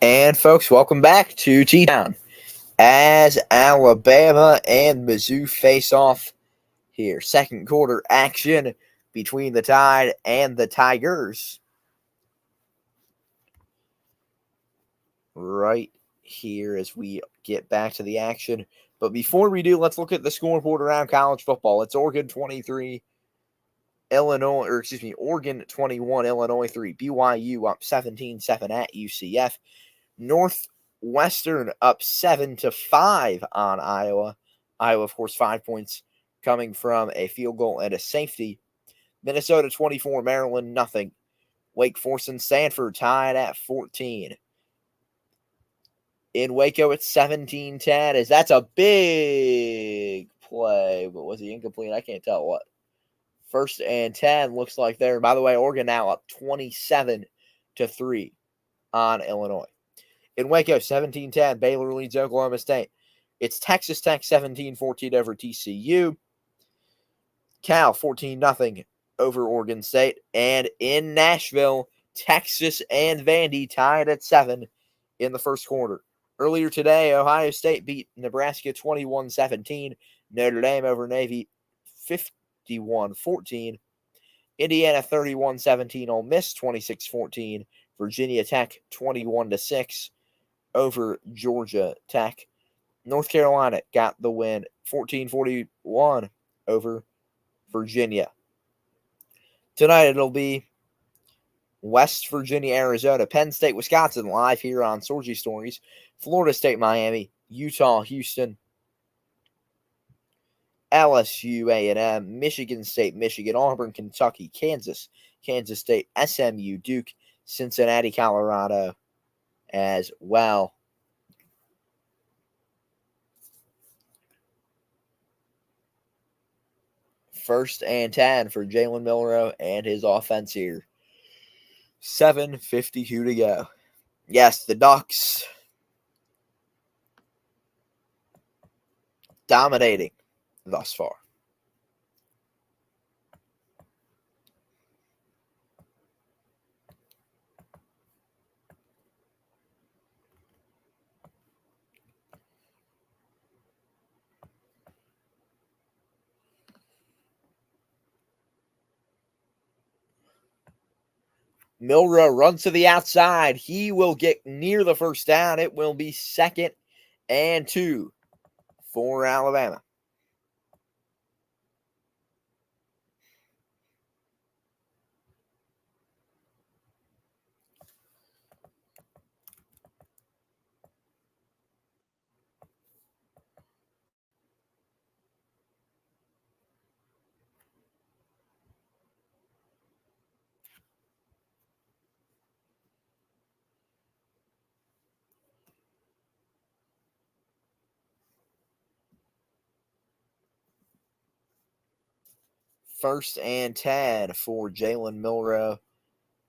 And folks, welcome back to T-Town as Alabama and Mizzou face off here. 2nd quarter action between the Tide and the Tigers. Right here as we get back to the action. But before we do, let's look at the scoreboard around college football. It's Oregon 23, Oregon 21, Illinois 3. BYU up 17-7 at UCF. Northwestern up 7-5 on Iowa. Iowa, of course, 5 points coming from a field goal and a safety. Minnesota 24, Maryland nothing. Wake Forest and Stanford tied at 14. In Waco, it's 17-10. As that's a big play, but was he incomplete? I can't tell what. 1st and 10 looks like there. By the way, Oregon now up 27-3 on Illinois. In Waco, 17-10, Baylor leads Oklahoma State. It's Texas Tech 17-14 over TCU. Cal 14-0 over Oregon State. And in Nashville, Texas and Vandy tied at 7 in the 1st quarter. Earlier today, Ohio State beat Nebraska 21-17. Notre Dame over Navy 51-14. Indiana 31-17. Ole Miss 26-14. Virginia Tech 21-6 over Georgia Tech. North Carolina got the win 14-41 over Virginia. Tonight it'll be West Virginia, Arizona, Penn State, Wisconsin, live here on Sorgy Stories. Florida State, Miami, Utah, Houston, LSU, A&M, Michigan State, Michigan, Auburn, Kentucky, Kansas, Kansas State, SMU, Duke, Cincinnati, Colorado as well. First and 10 for Jalen Milroe and his offense here. 7:52 to go. Yes, the Ducks dominating thus far. Milroe runs to the outside. He will get near the first down. It will be 2nd and 2 for Alabama. First and 10 for Jalen Milroe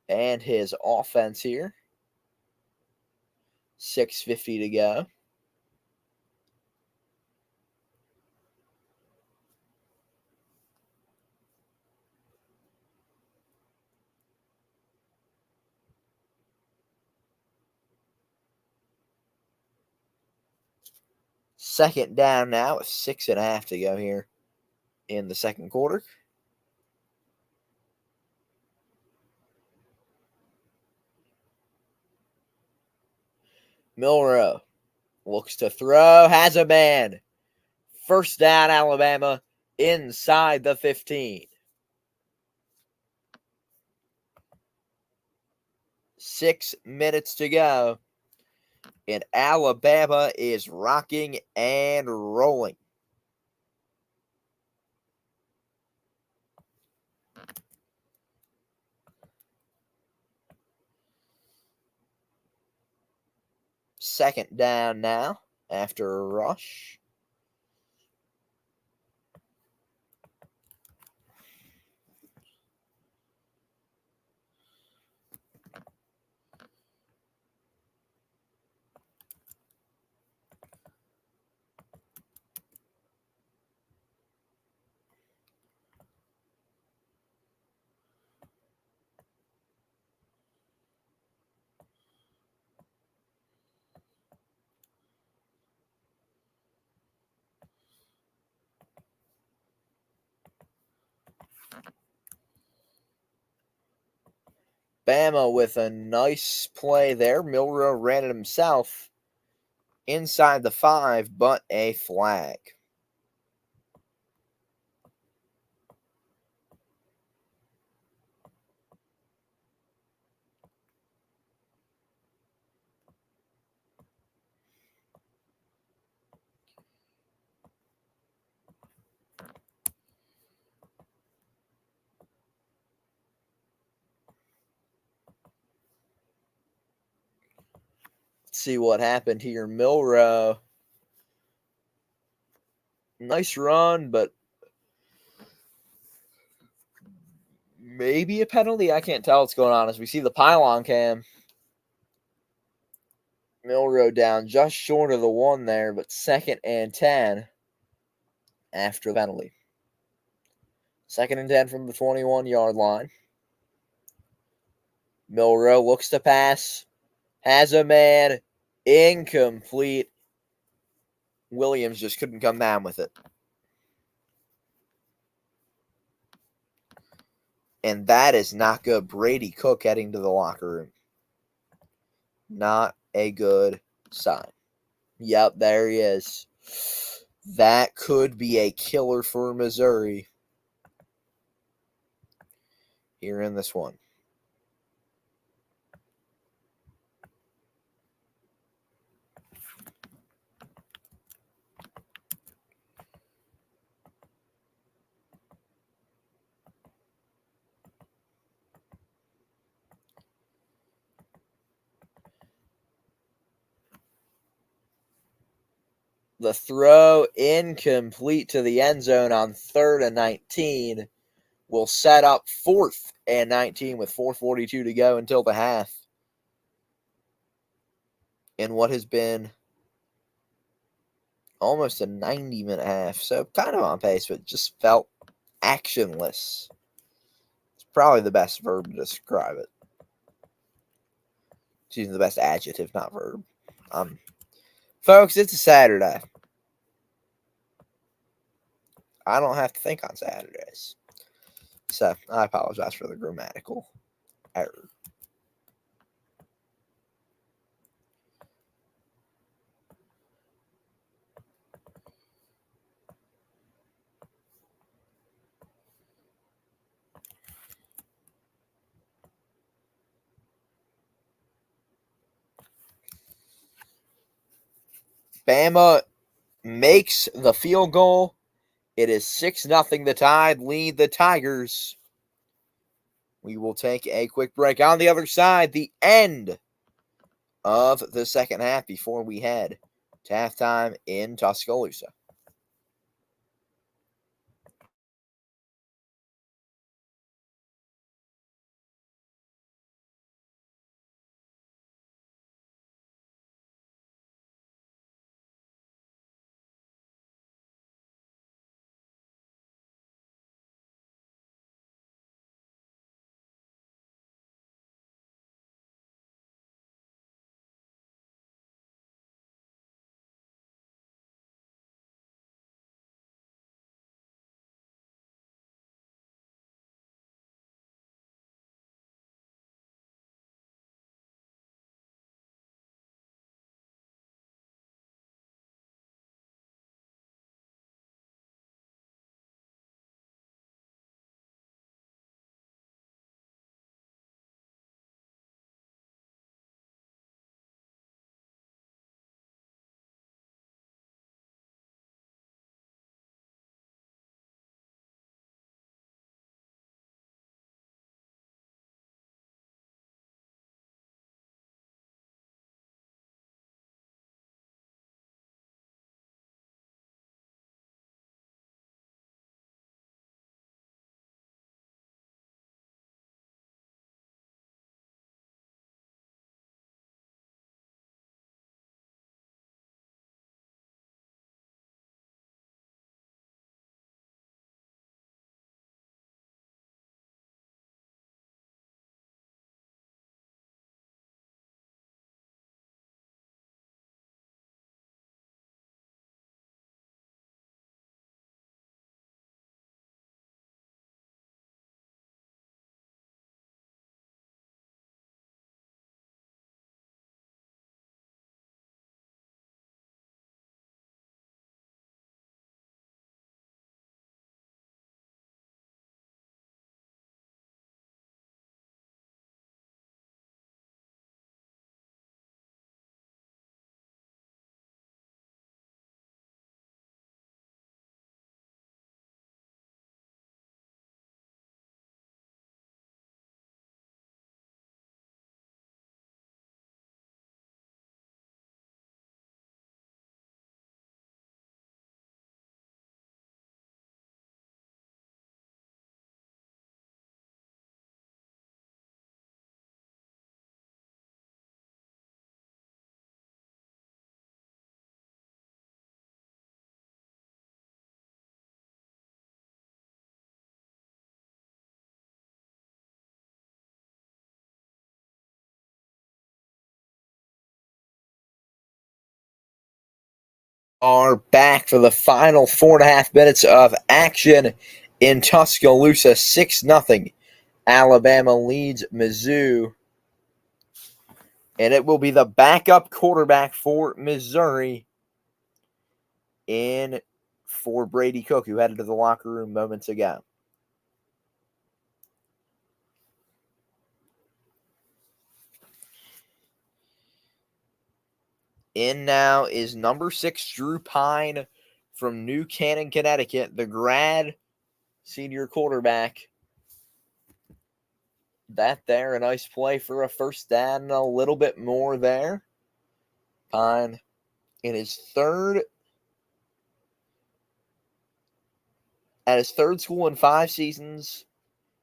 and his offense here. 6:50 to go. Second down now with 6.5 to go here in the second quarter. Milroe looks to throw, has a man. First down, Alabama, inside the 15. 6 minutes to go. And Alabama is rocking and rolling. Second down now after a rush. Bama with a nice play there. Milroe ran it himself inside the 5, but a flag. See what happened here. Milroe, nice run, but maybe a penalty. I can't tell what's going on as we see the pylon cam. Milroe down just short of the 1 there, but 2nd and 10 after the penalty. 2nd and 10 from the 21-yard line. Milroe looks to pass, has a man, incomplete. Williams just couldn't come down with it. And that is not good. Brady Cook heading to the locker room. Not a good sign. Yep, there he is. That could be a killer for Missouri here in this one. The throw incomplete to the end zone on 3rd and 19 will set up 4th and 19 with 4:42 to go until the half. In what has been almost a 90-minute half. So kind of on pace, but just felt actionless. It's probably the best verb to describe it. It's the best adjective, not verb. Folks, it's a Saturday. I don't have to think on Saturdays. So I apologize for the grammatical error. Bama makes the field goal. It is 6-0. The Tide lead the Tigers. We will take a quick break. On the other side, the end of the second half before we head to halftime in Tuscaloosa. Are back for the final 4.5 minutes of action in Tuscaloosa. 6-0. Alabama leads Mizzou. And it will be the backup quarterback for Missouri for Brady Cook, who headed to the locker room moments ago. In now is number 6, Drew Pine from New Canaan, Connecticut, the grad senior quarterback. That there, a nice play for a first down and a little bit more there. Pine in his third school in 5 seasons.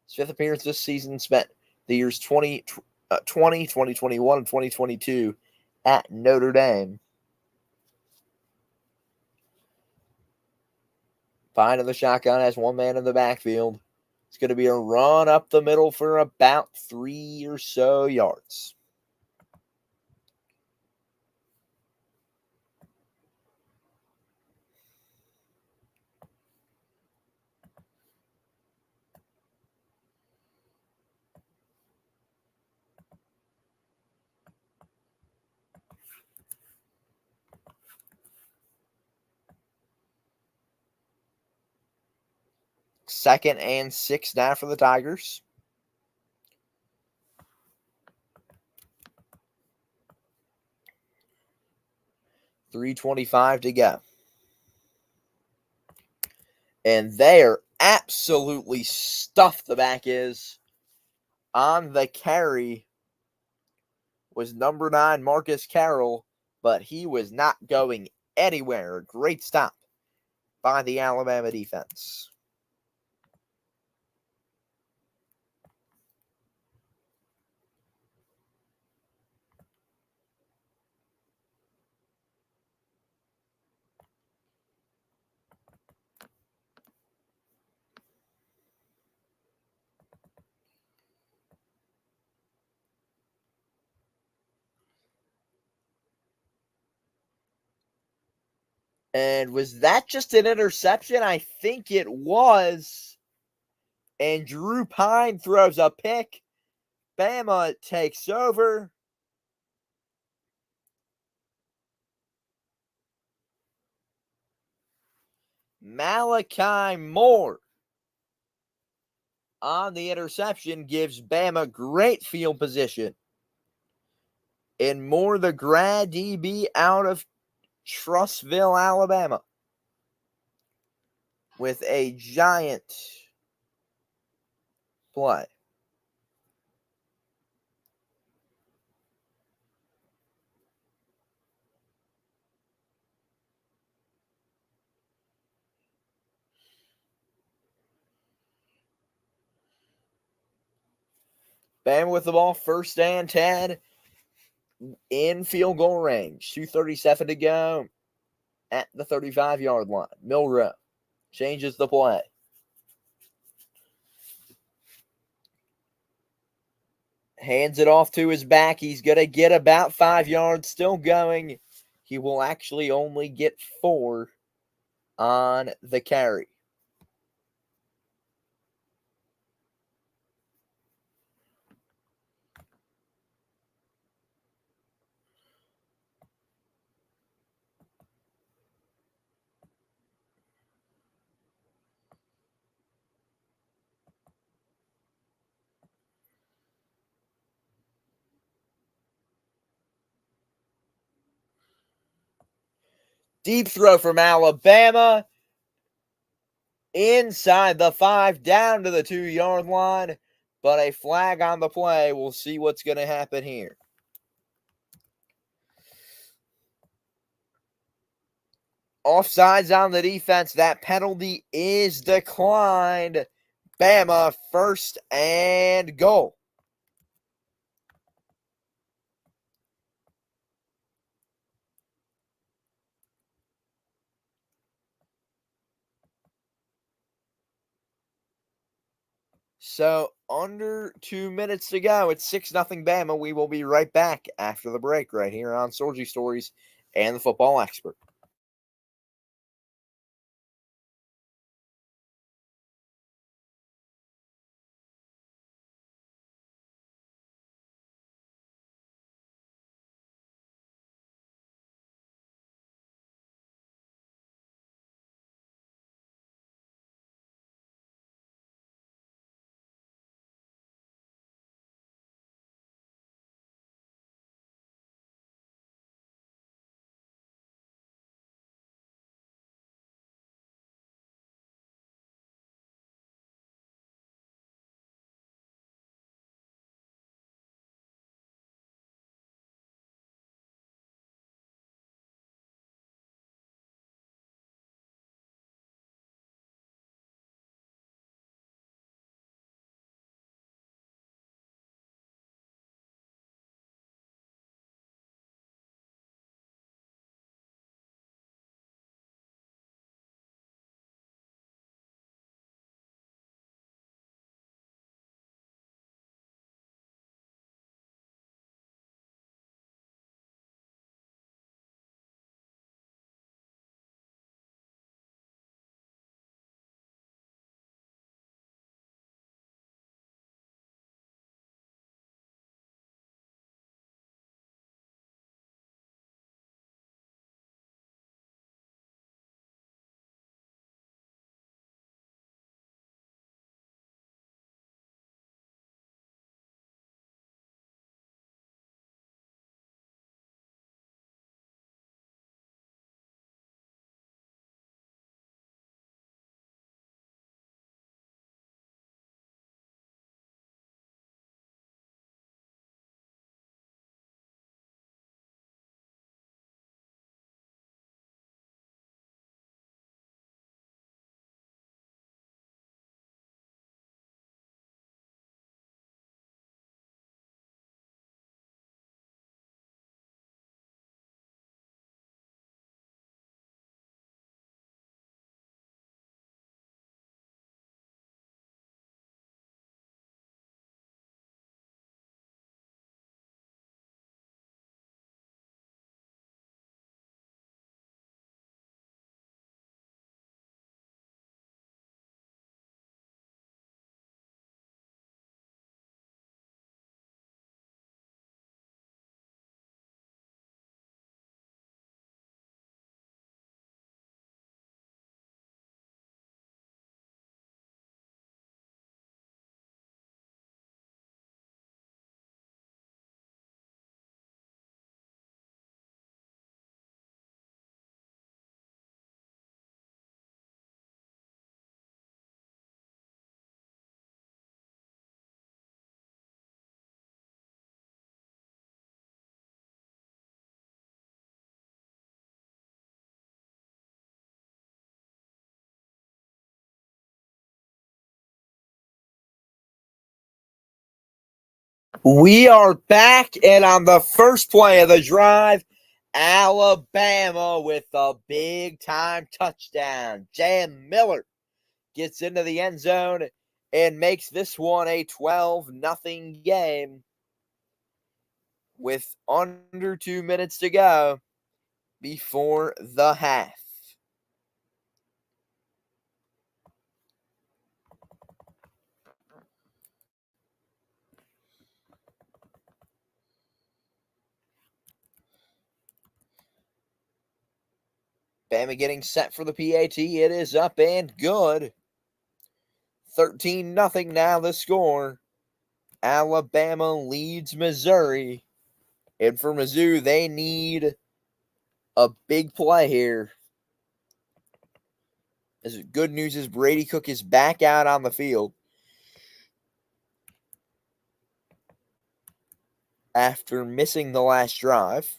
His 5th appearance this season, spent the years 2020, 2021, and 2022 at Notre Dame. Pine in the shotgun has one man in the backfield. It's going to be a run up the middle for about 3 or so yards. Second and 6 now for the Tigers. .325 to go. And there, absolutely stuffed the back is. On the carry was number 9, Marcus Carroll, but he was not going anywhere. A great stop by the Alabama defense. And was that just an interception? I think it was. And Drew Pine throws a pick. Bama takes over. Malachi Moore on the interception gives Bama great field position. And Moore, the grad DB out of Trussville, Alabama, with a giant play. Bama with the ball, first and 10 in field goal range. 2:37 to go at the 35-yard line. Milrow changes the play. Hands it off to his back. He's going to get about 5 yards. Still going. He will actually only get 4 on the carry. Deep throw from Alabama. Inside the 5, down to the 2-yard line. But a flag on the play. We'll see what's going to happen here. Offsides on the defense. That penalty is declined. Bama, first and goal. So, under 2 minutes to go. It's 6-0 Bama. We will be right back after the break right here on Sorgy Stories and the Football Expert. We are back, and on the first play of the drive, Alabama with a big-time touchdown. Jam Miller gets into the end zone and makes this one a 12-0 game with under 2 minutes to go before the half. Bama getting set for the PAT. It is up and good. 13-0 now the score. Alabama leads Missouri. And for Mizzou, they need a big play here. As good news is Brady Cook is back out on the field after missing the last drive.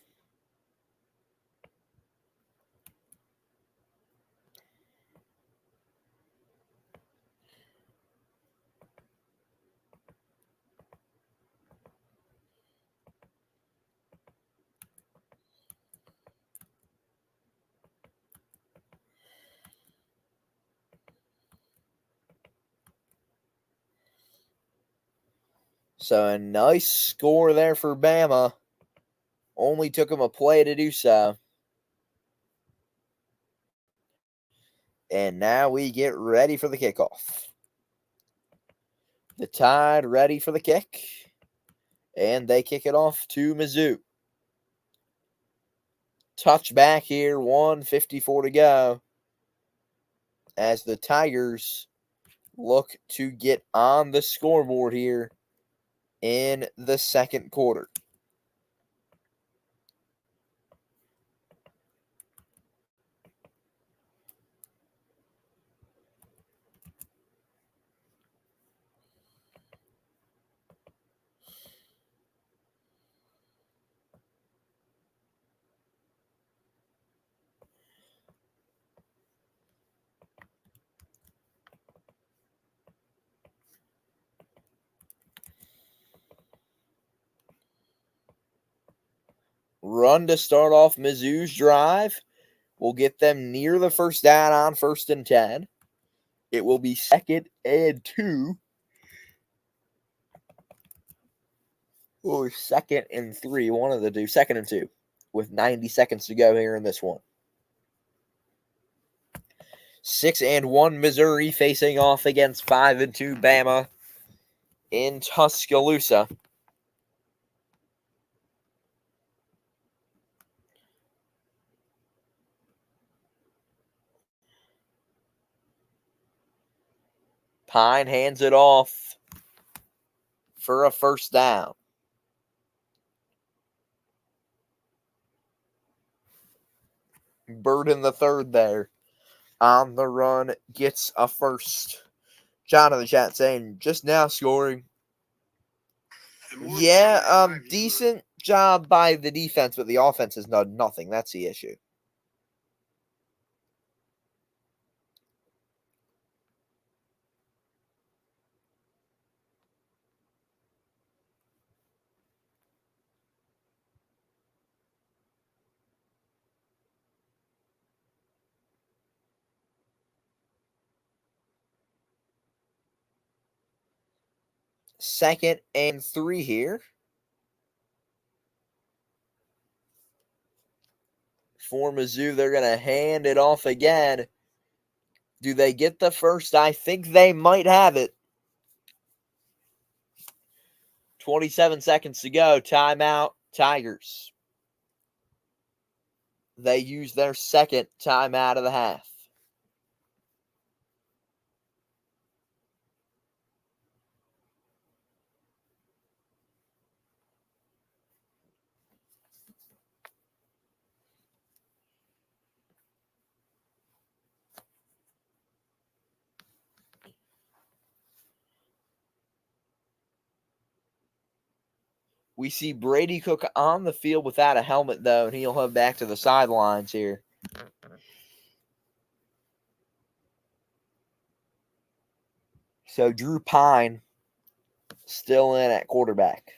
So a nice score there for Bama. Only took him a play to do so. And now we get ready for the kickoff. The Tide ready for the kick. And they kick it off to Mizzou. Touchback here, 1:54 to go. As the Tigers look to get on the scoreboard here in the second quarter. Run to start off Mizzou's drive will get them near the first down on 1st and 10. It will be 2nd and 2. Or 2nd and 3. One of the two. 2nd and 2. With 90 seconds to go here in this one. 6 and 1 Missouri facing off against 5 and 2 Bama in Tuscaloosa. Pine hands it off for a first down. Burden the third there on the run gets a first. John in the chat saying just now scoring. Yeah, decent job by the defense, but the offense has done nothing. That's the issue. Second and 3 here. For Mizzou, they're going to hand it off again. Do they get the first? I think they might have it. 27 seconds to go. Timeout, Tigers. They use their second timeout of the half. We see Brady Cook on the field without a helmet, though, and he'll head back to the sidelines here. So Drew Pine still in at quarterback.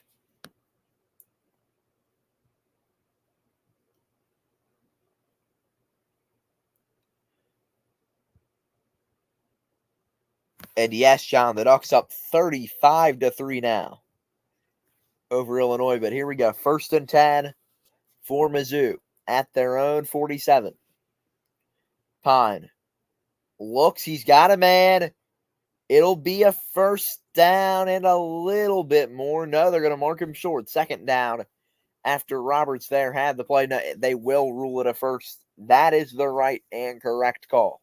And yes, John, the Ducks up 35-3 now over Illinois. But here we go. 1st and 10 for Mizzou at their own 47. Pine looks. He's got a man. It'll be a 1st down and a little bit more. No, they're going to mark him short. 2nd down after Roberts there had the play. No, they will rule it a 1st. That is the right and correct call.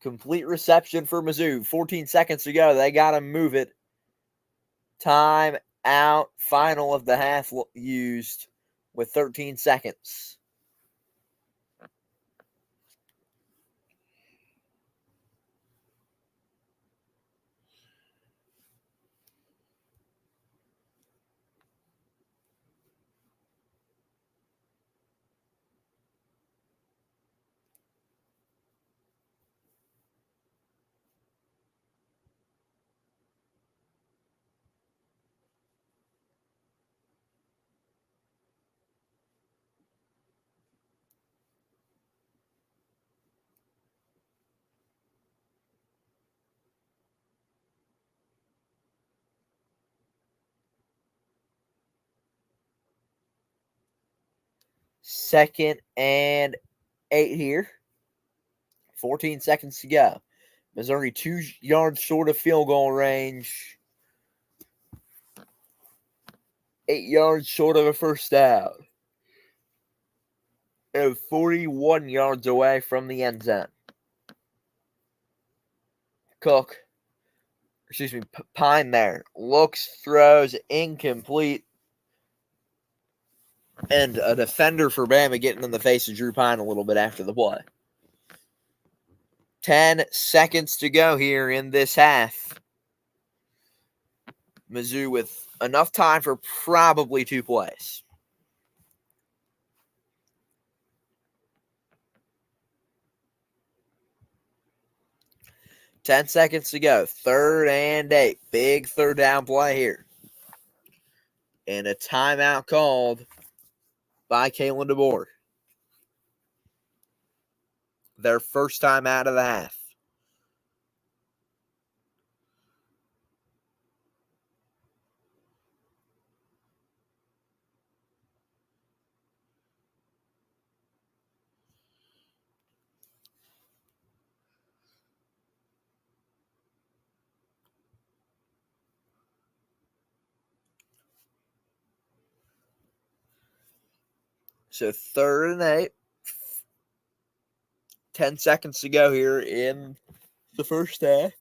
Complete reception for Mizzou. 14 seconds to go. They got to move it. Time out. Final of the half used with 13 seconds. Second and 8 here. 14 seconds to go. Missouri 2 yards short of field goal range. 8 yards short of a 1st down. And 41 yards away from the end zone. Pine there. Looks, throws, incomplete. And a defender for Bama getting in the face of Drew Pine a little bit after the play. 10 seconds to go here in this half. Mizzou with enough time for probably 2 plays. Ten seconds to go. 3rd and 8. Big 3rd down play here. And a timeout called by Kalen DeBoer. Their first time out of the half. So 3rd and 8. 10 seconds to go here in the first half.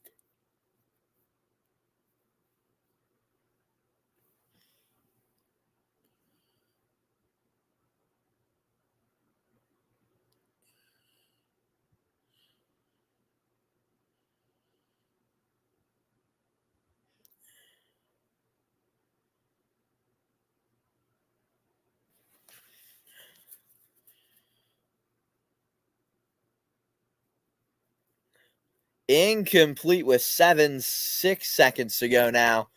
Incomplete with 6 seconds to go now.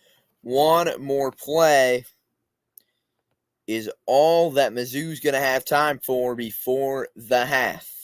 One more play is all that Mizzou's going to have time for before the half.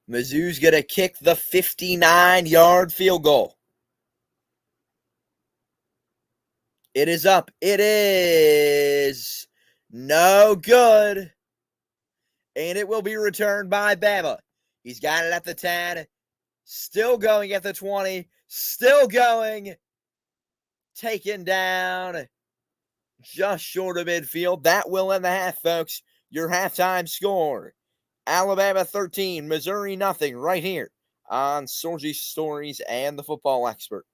Mizzou's going to kick the 59-yard field goal. It is up. It is no good. And it will be returned by Bama. He's got it at the 10. Still going at the 20. Still going. Taken down just short of midfield. That will end the half, folks. Your halftime score. Alabama 13, Missouri nothing, right here on Sorgy Stories and the Football Expert.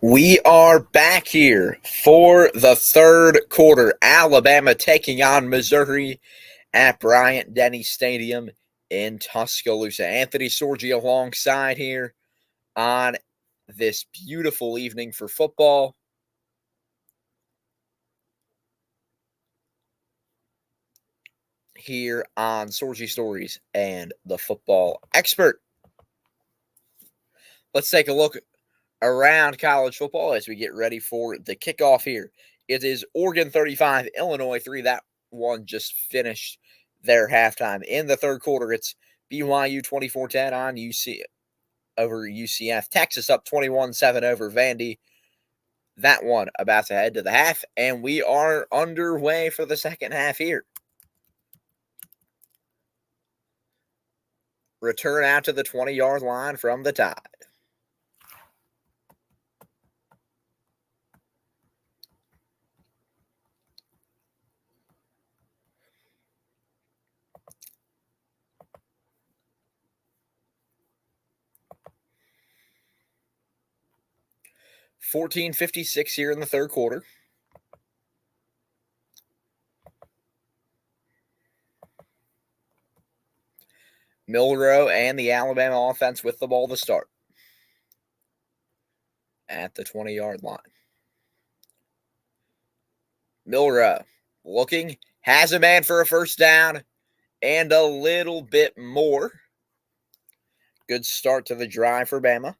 We are back here for the third quarter. Alabama taking on Missouri at Bryant-Denny Stadium in Tuscaloosa. Anthony Sorgi alongside here on this beautiful evening for football. Here on Sorgi Stories and the Football Expert. Let's take a look around college football as we get ready for the kickoff here. It is Oregon 35, Illinois 3. That one just finished their halftime. In the third quarter, it's BYU 24-10 on UC over UCF. Texas up 21-7 over Vandy. That one about to head to the half, and we are underway for the second half here. Return out to the 20-yard line from the Tide. $14.56 here in the third quarter. Milroe and the Alabama offense with the ball to start at the 20-yard line. Milroe looking, has a man for a first down and a little bit more. Good start to the drive for Bama.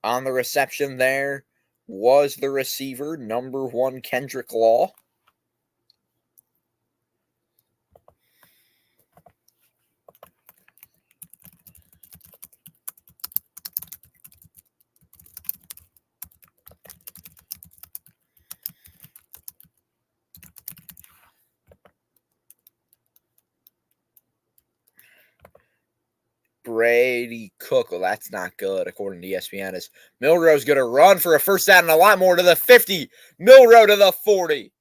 On the reception there was the receiver, number 1, Kendrick Law. Brady Cook. Well, that's not good, according to ESPN. As Milroe's going to run for a first down and a lot more to the 50. Milroe to the 40.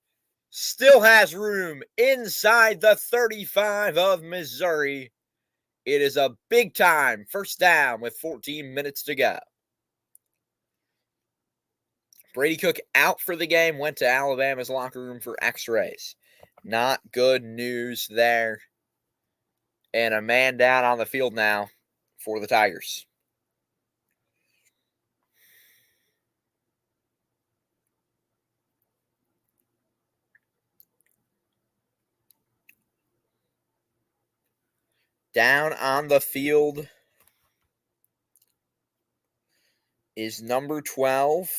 Still has room inside the 35 of Missouri. It is a big time first down with 14 minutes to go. Brady Cook out for the game, went to Alabama's locker room for x-rays. Not good news there. And a man down on the field now for the Tigers. Down on the field is number 12,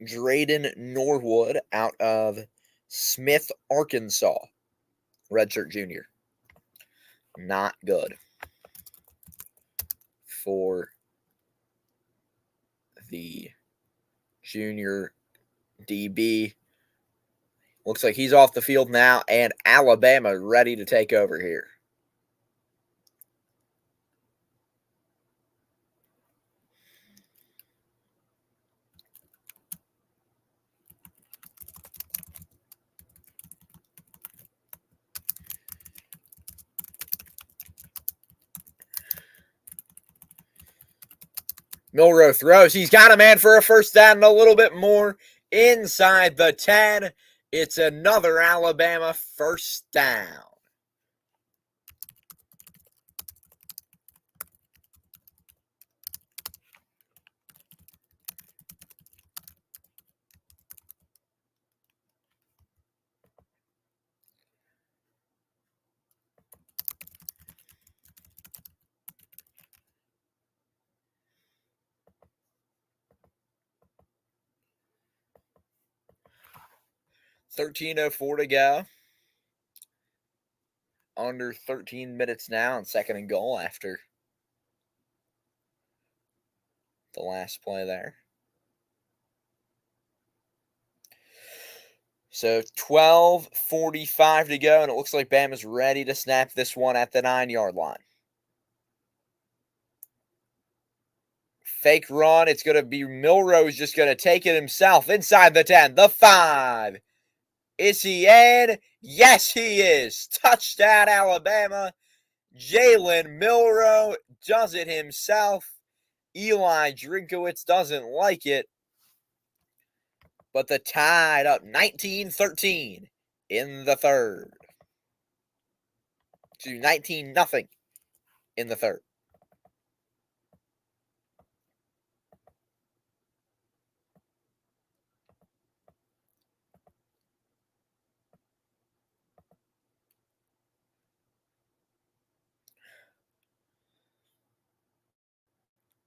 Drayden Norwood out of Smith, Arkansas. Redshirt junior. Not good for the junior DB. Looks like he's off the field now, and Alabama ready to take over here. Milroe throws. He's got a man for a first down and a little bit more inside the 10. It's another Alabama first down. $13:04 to go. Under 13 minutes now, and second and goal after the last play there. So 12:45 to go, and it looks like Bama's ready to snap this one at the 9-yard line. Fake run. It's going to be Milroe is just going to take it himself inside the 10, the 5. Is he in? Yes, he is. Touchdown, Alabama. Jalen Milroe does it himself. Eli Drinkowitz doesn't like it. But the Tide up 19-13 in the third. To 19-0 in the third.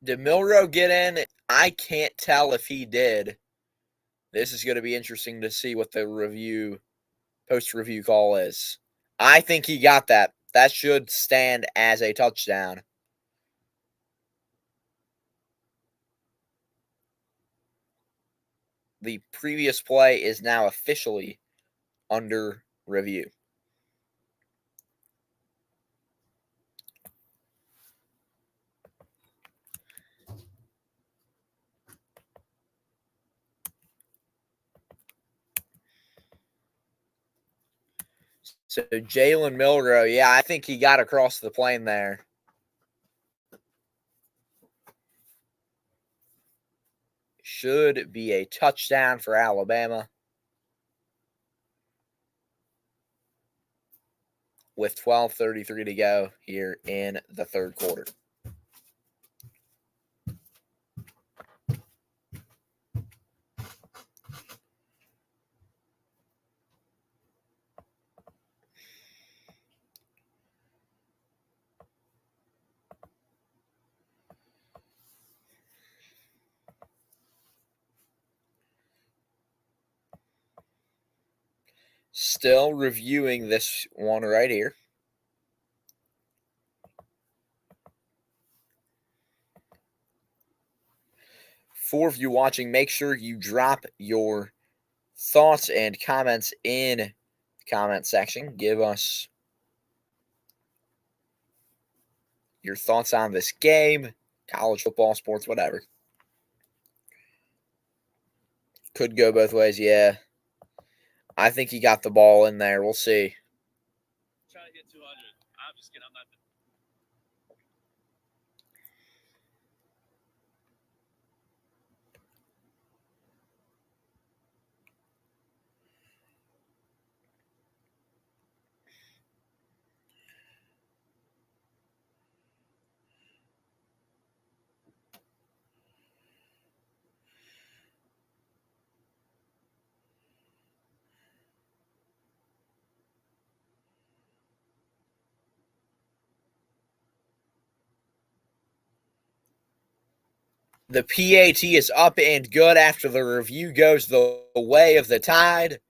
Did Milroe get in? I can't tell if he did. This is going to be interesting to see what the post-review call is. I think he got that. That should stand as a touchdown. The previous play is now officially under review. So Jalen Milroe, yeah, I think he got across the plane there. Should be a touchdown for Alabama. With 12:33 to go here in the third quarter. Still reviewing this one right here. For you watching, make sure you drop your thoughts and comments in the comment section. Give us your thoughts on this game, college football, sports, whatever. Could go both ways, yeah. I think he got the ball in there. We'll see. Trying to hit 200. I'm just kidding. I'm not. The PAT is up and good after the review goes the way of the Tide.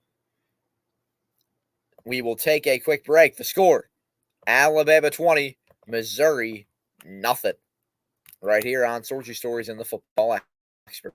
We will take a quick break. The score, Alabama 20, Missouri nothing. Right here on Sorgy Stories and the Football Expert.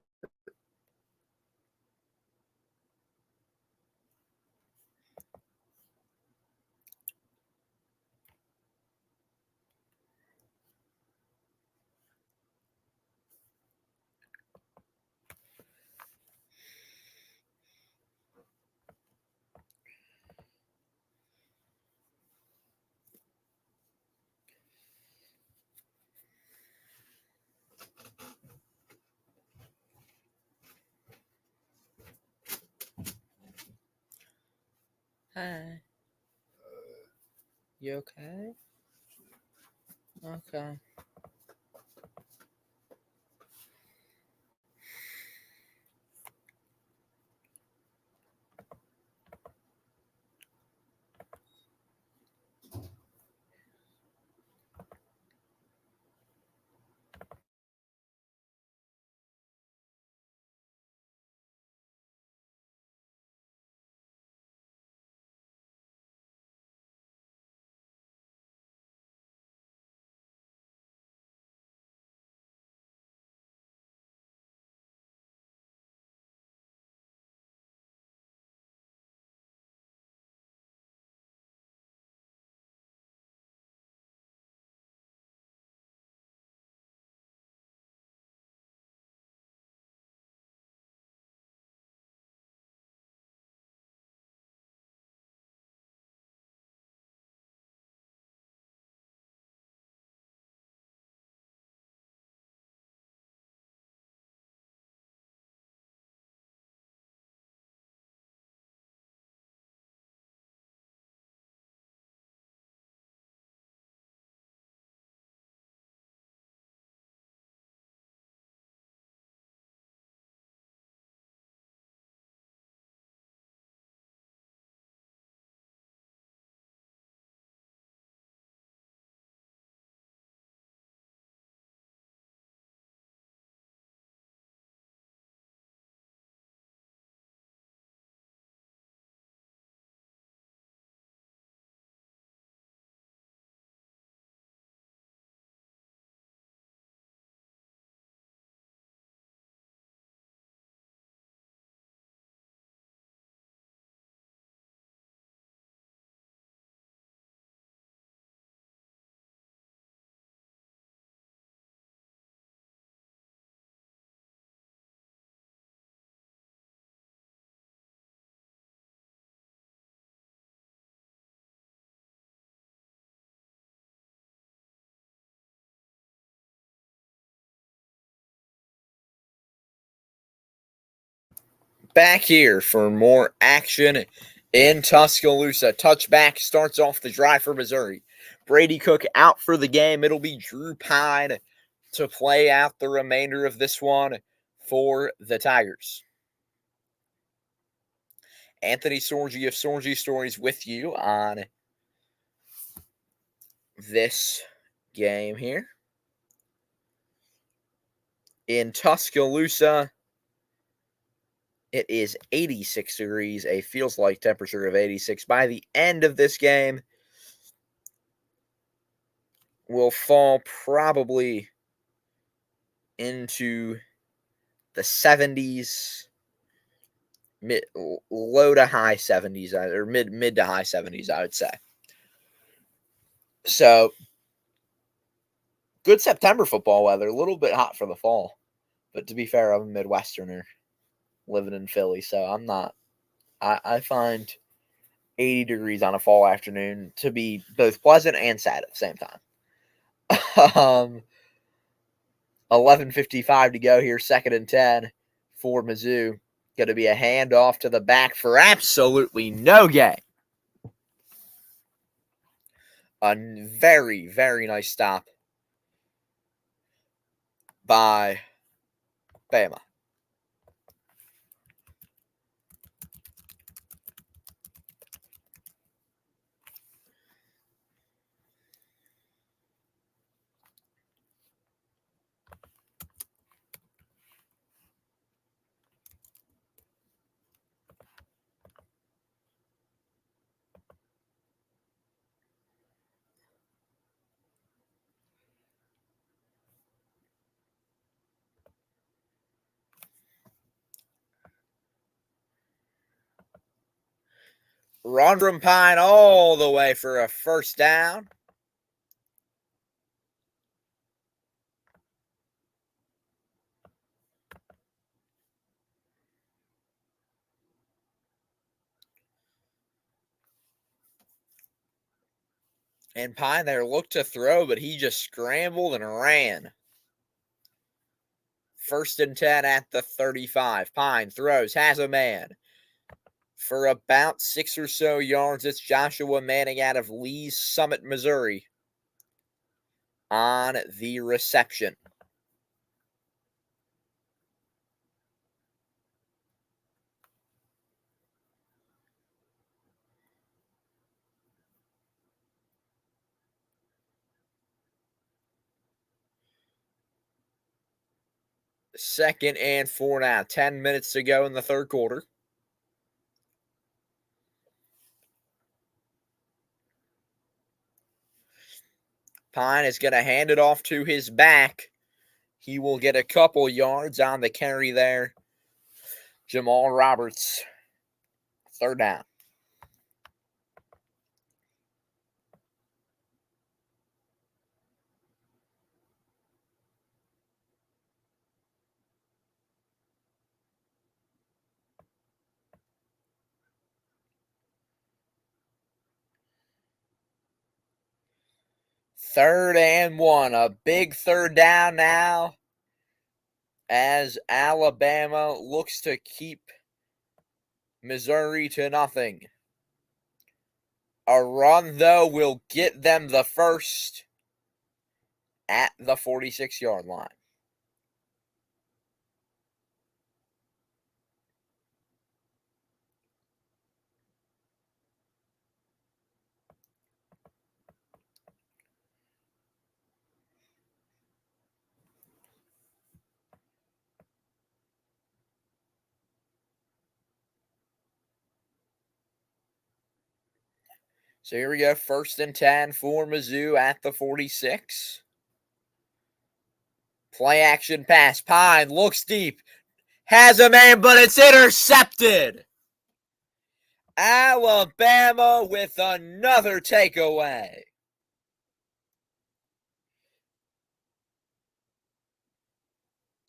Hi. You okay? Okay. back here for more action in Tuscaloosa. Touchback starts off the drive for Missouri. Brady Cook out for the game. It'll be Drew Pine to play out the remainder of this one for the Tigers. Anthony Sorgi of Sorgi Stories with you on this game here. In Tuscaloosa, it is 86 degrees, a feels-like temperature of 86. By the end of this game, will fall probably into the 70s, low to high 70s, or mid to high 70s, I would say. So, good September football weather. A little bit hot for the fall. But to be fair, I'm a Midwesterner living in Philly, so I'm not. I find 80 degrees on a fall afternoon to be both pleasant and sad at the same time. 11:55 to go here, 2nd and 10 for Mizzou. Going to be a handoff to the back for absolutely no gain. A very, very nice stop by Bama. Run from Pine all the way for a first down. And Pine there looked to throw, but he just scrambled and ran. 1st and 10 at the 35. Pine throws, has a man. For about 6 or so yards, it's Joshua Manning out of Lee's Summit, Missouri on the reception. Second and 4 now. 10 minutes to go in the third quarter. Pine is going to hand it off to his back. He will get a couple yards on the carry there. Jamal Roberts, 3rd down. Third and 1, a big 3rd down now as Alabama looks to keep Missouri to nothing. A run, though, will get them the first at the 46-yard line. So here we go, 1st and 10 for Mizzou at the 46. Play action pass. Pine looks deep. Has a man, but it's intercepted. Alabama with another takeaway.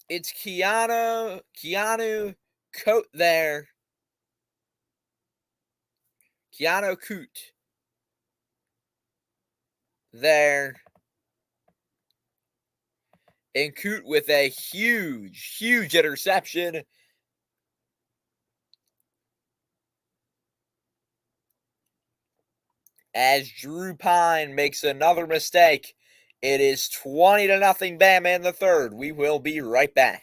It's Keanu Coat there. Keanu Coot there. And Coot with a huge interception. as Drew Pine makes another mistake. It is 20-0 Bama in the third. We will be right back.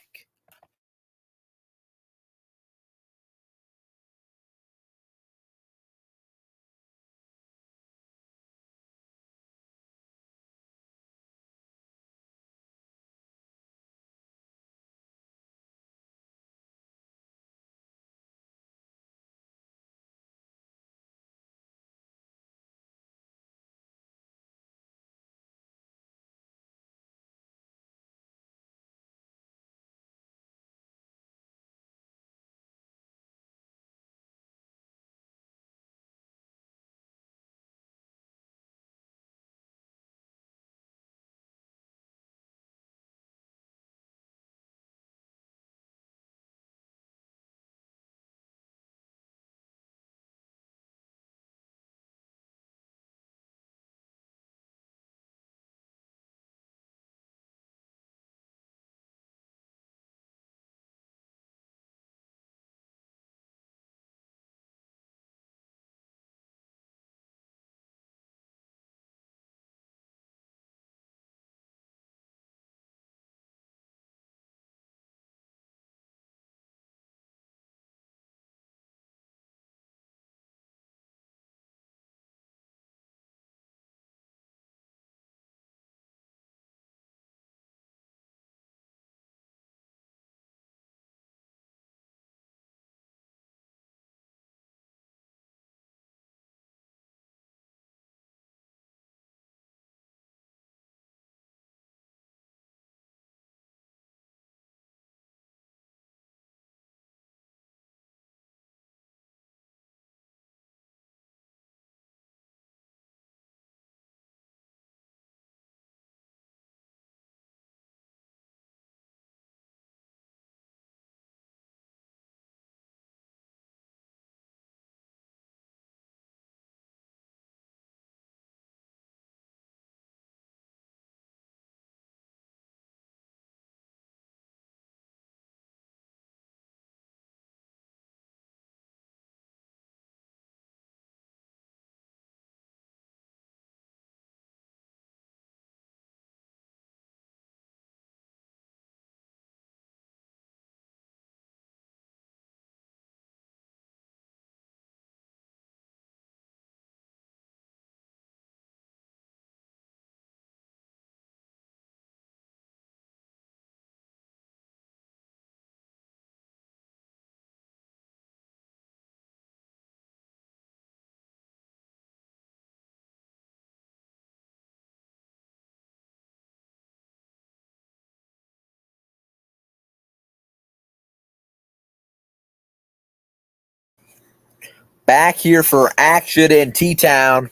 Back here for action in T-Town,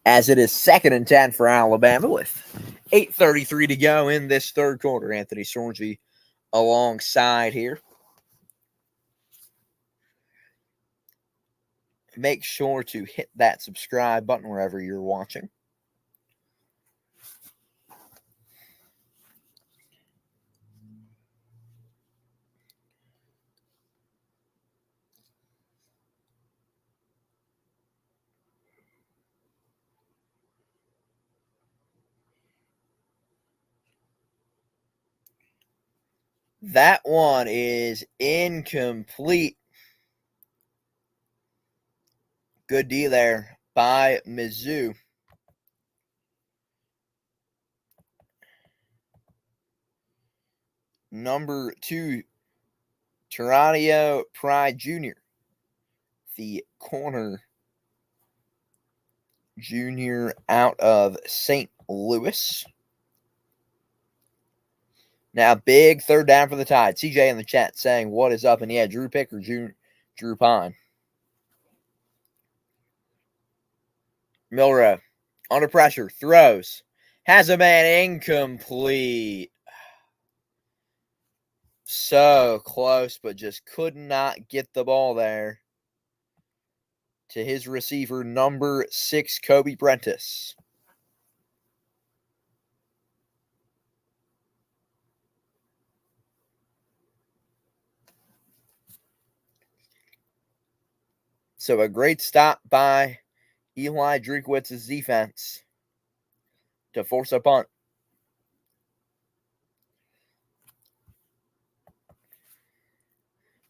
as it is 2nd and 10 for Alabama with 8:33 to go in this third quarter. Anthony Sornsby alongside here. Make sure to hit that subscribe button wherever you're watching. That one is incomplete. Good D there by Mizzou. Number 2, Geronimo Pride Jr., the corner junior out of St. Louis. Now, big third down for the Tide. CJ in the chat saying, what is up? And yeah, Drew Pick or Drew Pine. Milrow under pressure, throws, has a man, incomplete. So close, but just could not get the ball there to his receiver, number 6, Kobe Prentice. So a great stop by Eli Drinkwitz's defense to force a punt.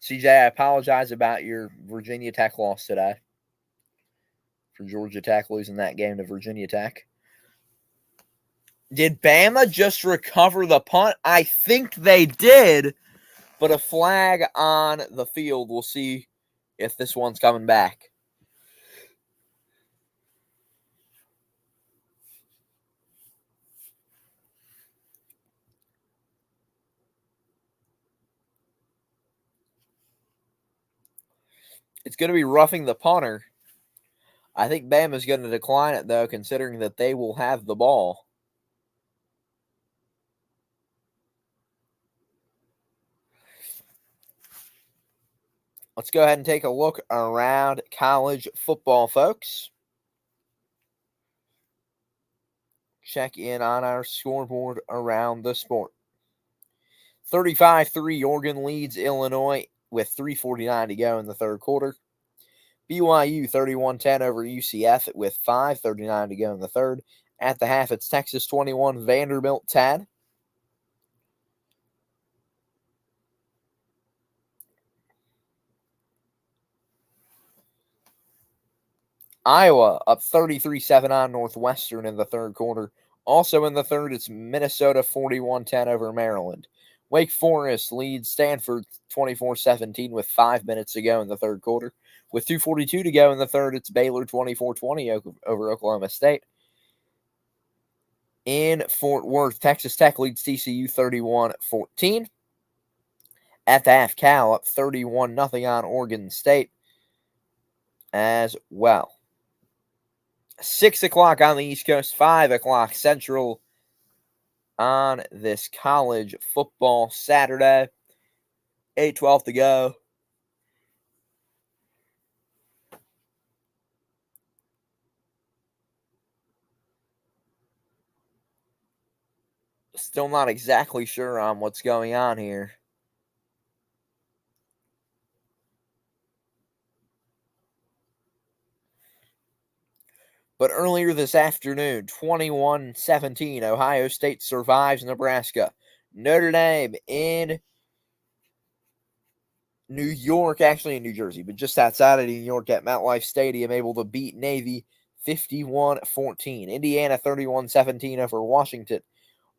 CJ, I apologize about your Virginia Tech loss today. For Georgia Tech losing that game to Virginia Tech. Did Bama just recover the punt? I think they did, but a flag on the field. We'll see if this one's coming back. It's going to be roughing the punter. I think Bama's going to decline it, though, considering that they will have the ball. Let's go ahead and take a look around college football, folks. Check in on our scoreboard around the sport. 35-3, Oregon leads Illinois with 3:49 to go in the third quarter. BYU 31-10 over UCF with 5:39 to go in the third. At the half, it's Texas 21, Vanderbilt 10. Iowa up 33-7 on Northwestern in the third quarter. Also in the third, it's Minnesota 41-10 over Maryland. Wake Forest leads Stanford 24-17 with 5 minutes to go in the third quarter. With 2:42 to go in the third, it's Baylor 24-20 over Oklahoma State. In Fort Worth, Texas Tech leads TCU 31-14. At the half, Cal up 31-0 on Oregon State as well. 6 o'clock on the East Coast, 5 o'clock Central on this college football Saturday. 8:12 to go. Still not exactly sure on what's going on here. But earlier this afternoon, 21-17, Ohio State survives Nebraska. Notre Dame in New York, actually in New Jersey, but just outside of New York at MetLife Stadium, able to beat Navy 51-14. Indiana 31-17 over Washington.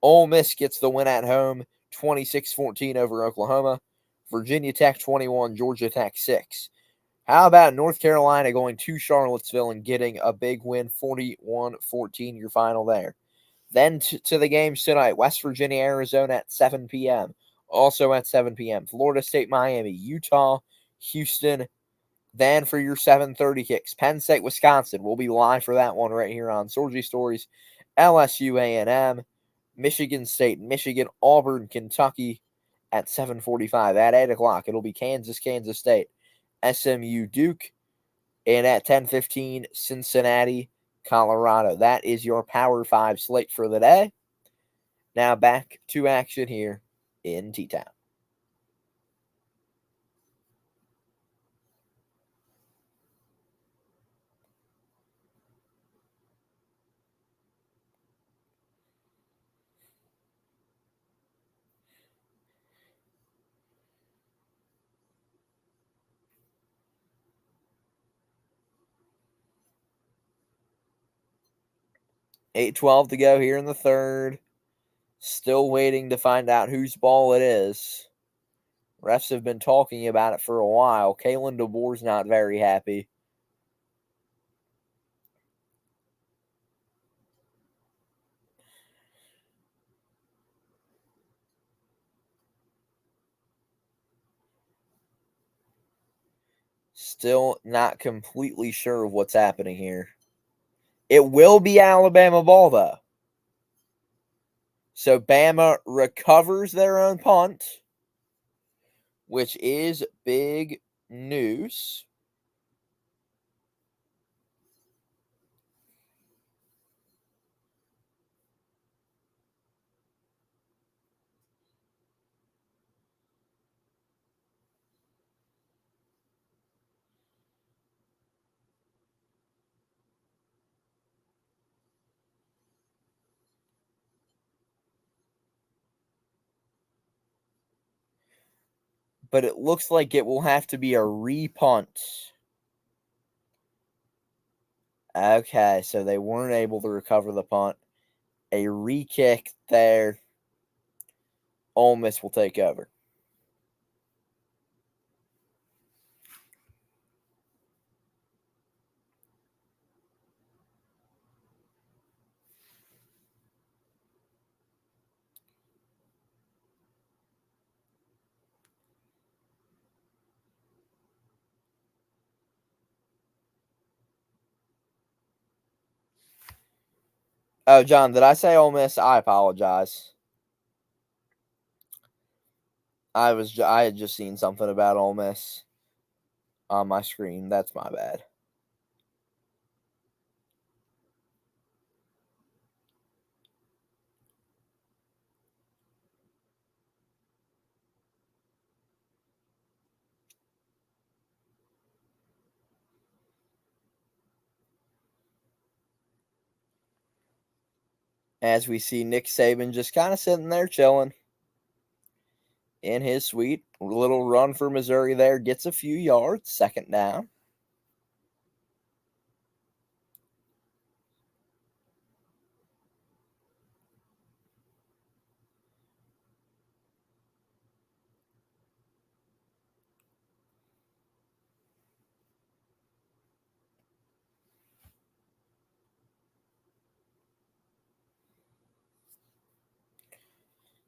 Ole Miss gets the win at home, 26-14 over Oklahoma. Virginia Tech 21, Georgia Tech 6. How about North Carolina going to Charlottesville and getting a big win, 41-14, your final there. Then to the games tonight, West Virginia, Arizona at 7 p.m. Also at 7 p.m., Florida State, Miami, Utah, Houston. Then for your 7:30 kicks, Penn State, Wisconsin. We'll be live for that one right here on Sorgy Stories. LSU, A&M, Michigan State, Michigan, Auburn, Kentucky at 7:45. At 8 o'clock, it'll be Kansas, Kansas State, SMU, Duke, and at 10:15, Cincinnati, Colorado. That is your Power 5 slate for the day. Now back to action here in T-Town. $8:12 to go here in the third. Still waiting to find out whose ball it is. Refs have been talking about it for a while. Kalen DeBoer's not very happy. Still not completely sure of what's happening here. It will be Alabama ball, though. So Bama recovers their own punt, which is big news. but it looks like it will have to be a repunt. Okay, so they weren't able to recover the punt. A re-kick there. Ole Miss will take over. Oh, John, did I say Ole Miss? I apologize. I had just seen something about Ole Miss on my screen. That's my bad. As we see Nick Saban just kind of sitting there chilling in his suite. A little run for Missouri there. Gets a few yards. Second down.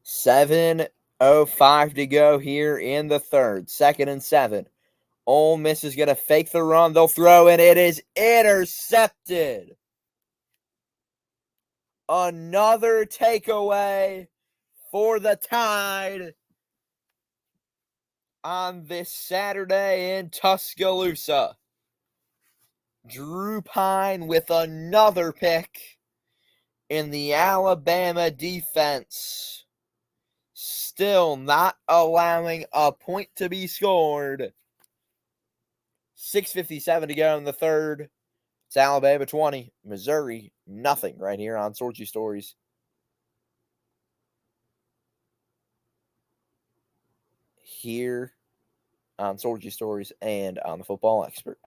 $7:05 to go here in the third. 2nd and 7. Ole Miss is going to fake the run. They'll throw, and it is intercepted. Another takeaway for the Tide on this Saturday in Tuscaloosa. Drew Pine with another pick in the Alabama defense. Still not allowing a point to be scored. 6:57 to go in the third. It's Alabama 20, Missouri nothing right here on Sorgy Stories. Here on Sorgy Stories and on the Football Expert.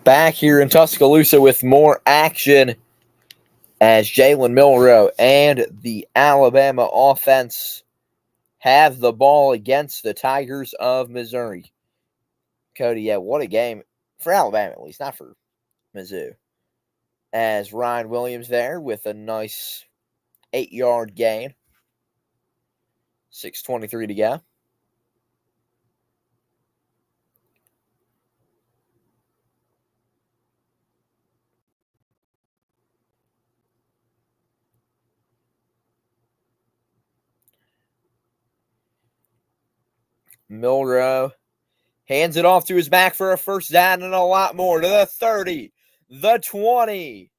back here in Tuscaloosa with more action as Jalen Milroe and the Alabama offense have the ball against the Tigers of Missouri. Cody, yeah, what a game for Alabama, at least, not for Mizzou. As Ryan Williams there with a nice 8-yard gain. 6:23 to go. Milroe hands it off to his back for a first down and a lot more to the 30, the 20,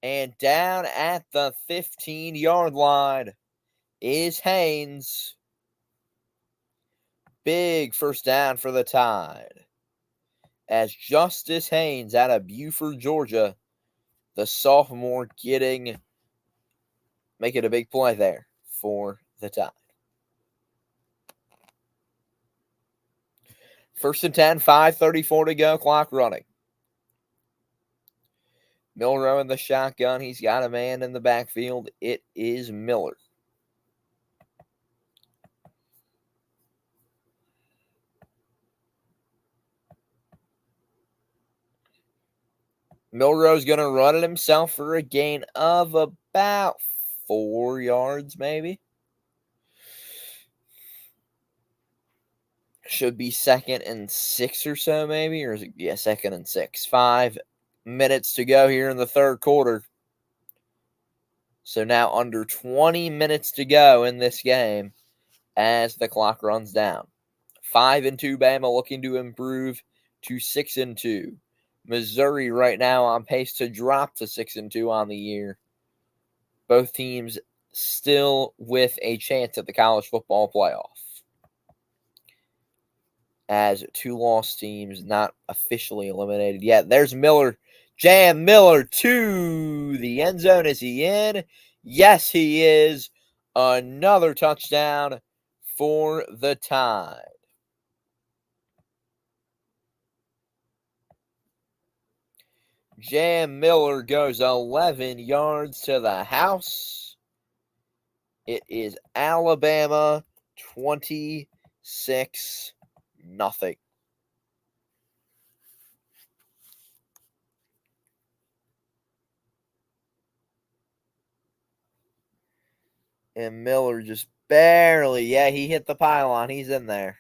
and down at the 15-yard line is Haynes. Big first down for the Tide. As Justice Haynes out of Buford, Georgia, the sophomore making a big play there for the Tide. 1st and 10, 5:34 to go, clock running. Milroe in the shotgun. He's got a man in the backfield. It is Miller. Milroe's going to run it himself for a gain of about 4 yards, maybe. Should be 2nd and 6 or so, maybe. Or is it, 2nd and 6. 5 minutes to go here in the third quarter. So now under 20 minutes to go in this game as the clock runs down. 5-2 Bama looking to improve to 6-2. Missouri right now on pace to drop to 6-2 on the year. Both teams still with a chance at the college football playoff. As 2 lost teams not officially eliminated yet. There's Miller. Jam Miller to the end zone. Is he in? Yes, he is. Another touchdown for the Tide. Jam Miller goes 11 yards to the house. It is Alabama 26-0. And Miller just barely, he hit the pylon. He's in there.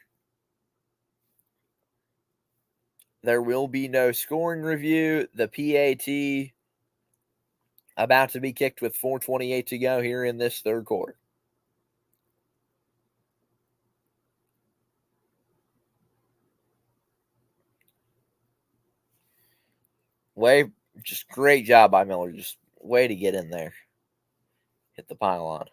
There will be no scoring review. The PAT about to be kicked with 4:28 to go here in this third quarter. Just great job by Miller. Just way to get in there. Hit the pylon.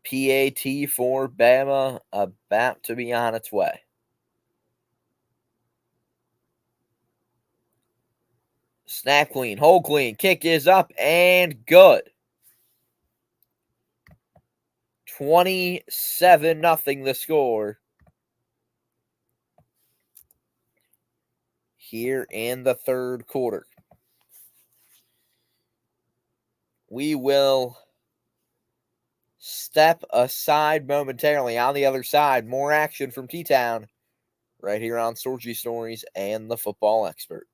PAT for Bama about to be on its way. Snap clean, hold clean, kick is up and good. 27-0 the score here in the third quarter. We will step aside momentarily. On the other side, more action from T-Town right here on Sorgy Stories and the Football Expert.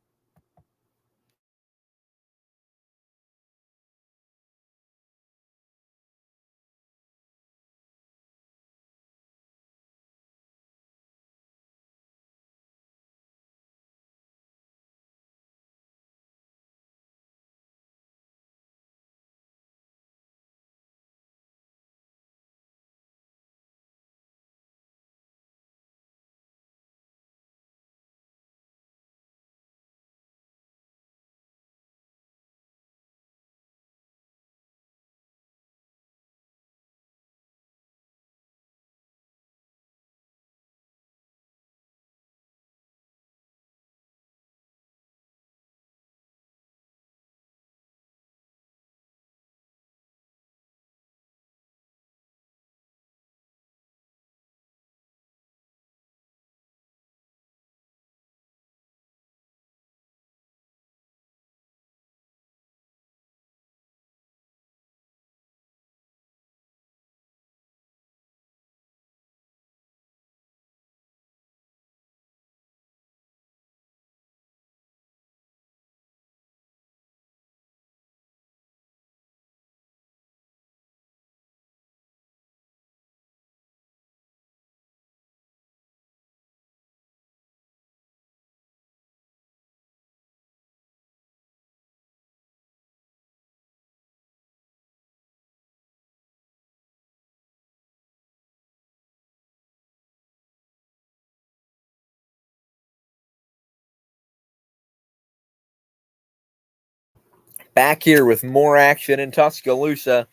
Back here with more action in Tuscaloosa.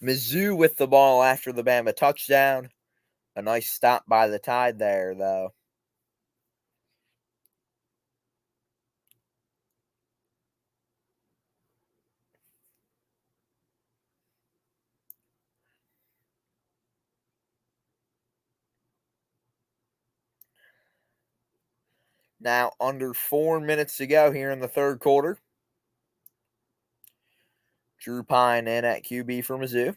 Mizzou with the ball after the Bama touchdown. A nice stop by the Tide there, though. Now under 4 minutes to go here in the third quarter. Drew Pine in at QB for Mizzou.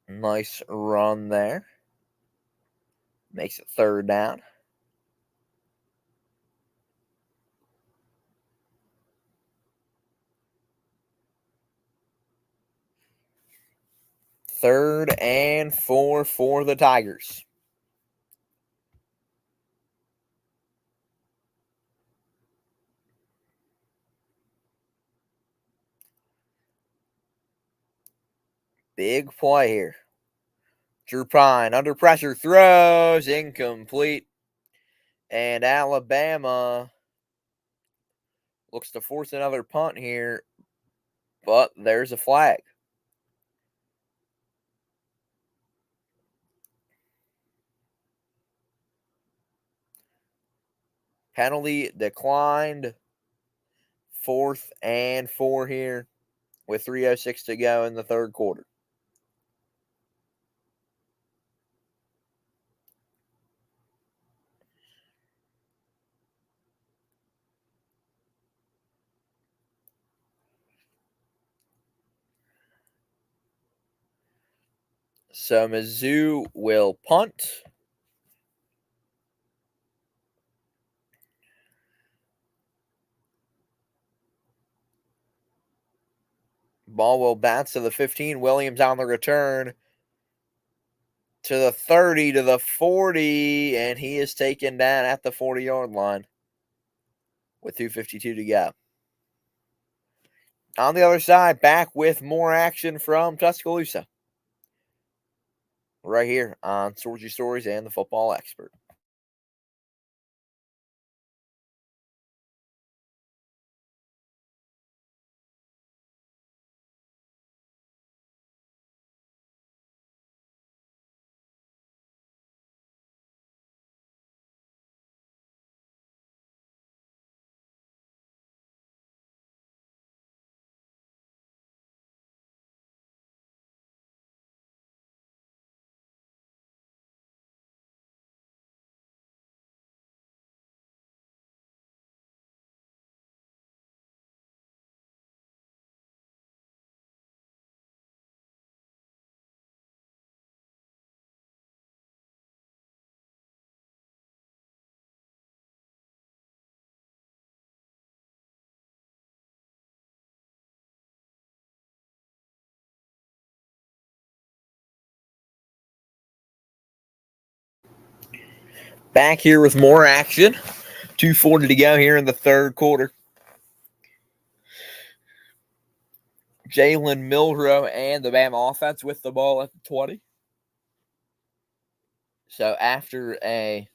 Nice run there. Makes it third down. Third and 4 for the Tigers. Big play here. Drew Pine under pressure, throws, incomplete. And Alabama looks to force another punt here, but there's a flag. Penalty declined. 4th and 4 here with 3:06 to go in the third quarter. So Mizzou will punt. Ball will bounce to the 15. Williams on the return to the 30, to the 40, and he is taken down at the 40-yard line with 2:52 to go. On the other side, back with more action from Tuscaloosa. Right here on Sorgy Stories and the Football Expert. Back here with more action. 2:40 to go here in the third quarter. Jalen Milroe and the Bama offense with the ball at the 20. So after a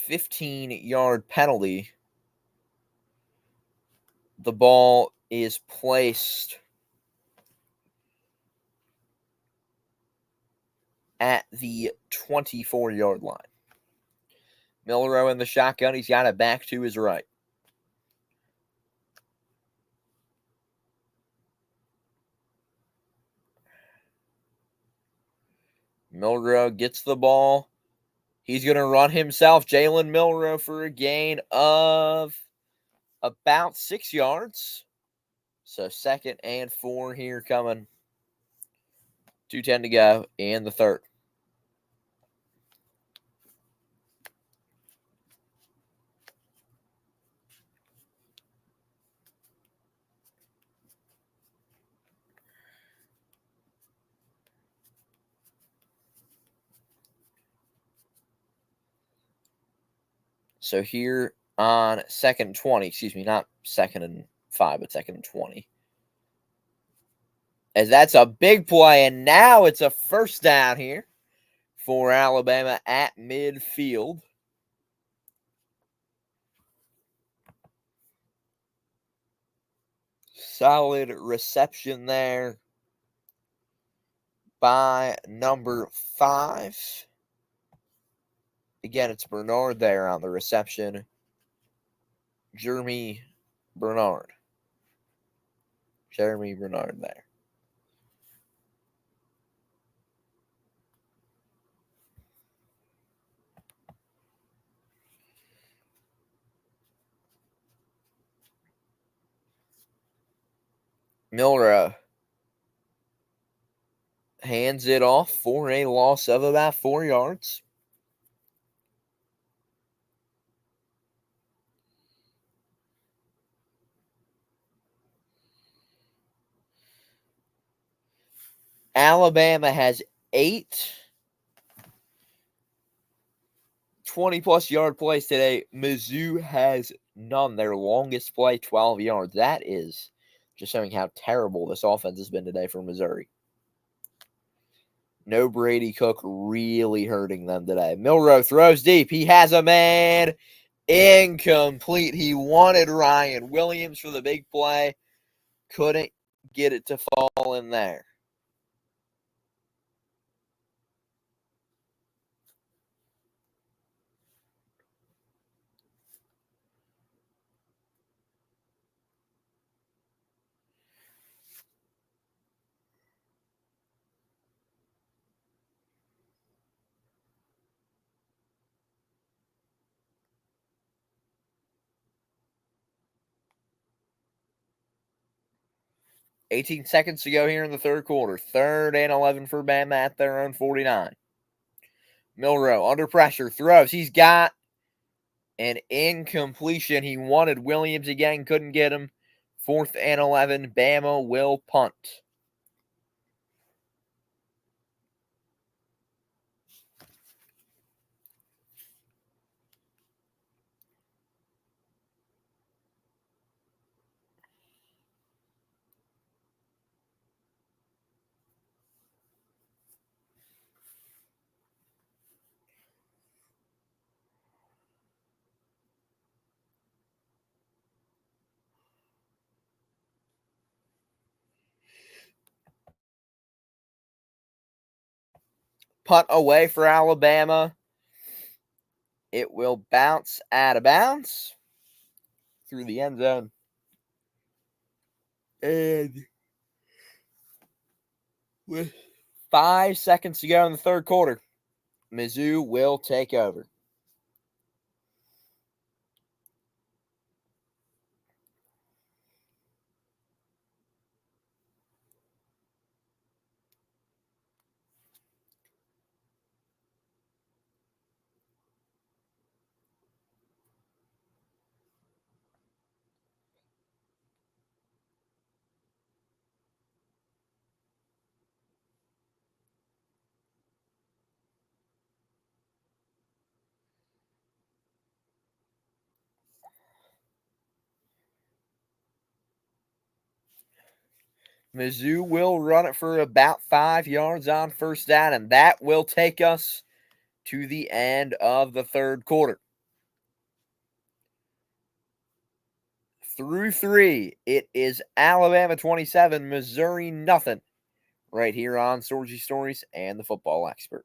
15-yard penalty, the ball is placed at the 24-yard line. Milroe in the shotgun. He's got it back to his right. Milroe gets the ball. He's going to run himself. Jalen Milroe for a gain of about 6 yards. So 2nd and 4 here coming. 2:10 to go in the third. So here on 2nd and 20, excuse me, not 2nd and 5, but 2nd and 20. as that's a big play, and now it's a first down here for Alabama at midfield. Solid reception there by number 5. Again, it's Bernard there on the reception. Jeremy Bernard there. Milrow hands it off for a loss of about 4 yards. Alabama has 8 20-plus yard plays today. Mizzou has none. Their longest play, 12 yards. That is just showing how terrible this offense has been today for Missouri. No Brady Cook really hurting them today. Milrow throws deep. He has a man. Incomplete. He wanted Ryan Williams for the big play. Couldn't get it to fall in there. $18 seconds to go here in the third quarter. 3rd and 11 for Bama at their own 49. Milrow under pressure, throws. He's got an incompletion. He wanted Williams again, couldn't get him. 4th and 11. Bama will punt. Punt away for Alabama. It will bounce out of bounds through the end zone. And with 5 seconds to go in the third quarter, Mizzou will take over. Mizzou will run it for about 5 yards on first down, and that will take us to the end of the third quarter. Through 3, it is Alabama 27, Missouri nothing, right here on Sorgy Stories and the Football Expert.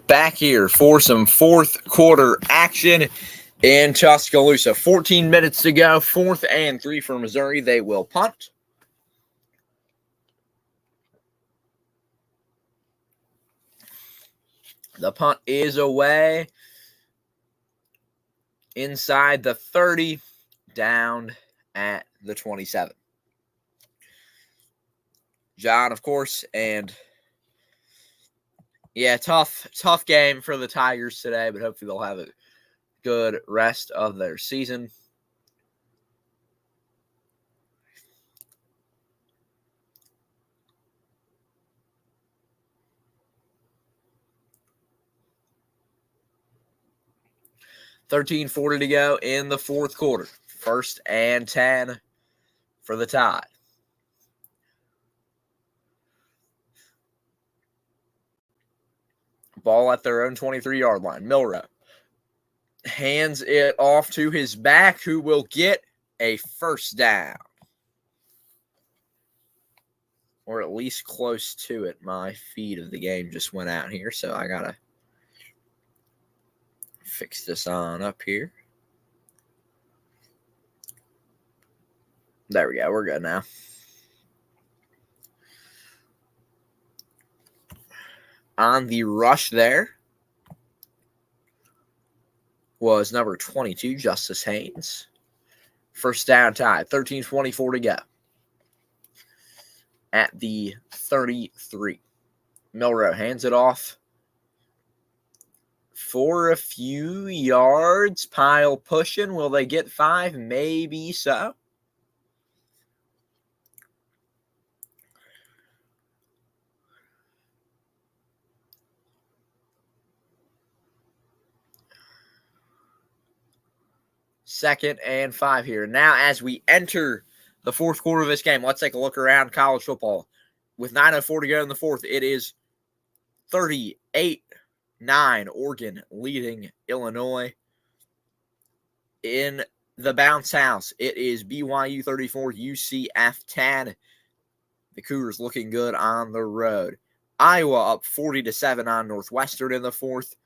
back here for some fourth quarter action in Tuscaloosa. 14 minutes to go. 4th and 3 for Missouri. They will punt. The punt is away inside the 30, down at the 27. John, of course, and yeah, tough game for the Tigers today, but hopefully they'll have a good rest of their season. $13:40 to go in the fourth quarter. 1st and 10 for the Tide. Ball at their own 23-yard line. Milroe hands it off to his back, who will get a first down. Or at least close to it. My feed of the game just went out here, so I got to fix this on up here. There we go. We're good now. On the rush there was number 22, Justice Haynes. First down Tide. 13:24 to go. At the 33. Milroe hands it off for a few yards. Pile pushing. Will they get 5? Maybe so. Second and 5 here. Now, as we enter the fourth quarter of this game, let's take a look around college football. With 9:04 to go in the fourth, it is 38-9, Oregon leading Illinois. In the bounce house, it is BYU 34, UCF 10. The Cougars looking good on the road. Iowa up 40-7 on Northwestern in the fourth.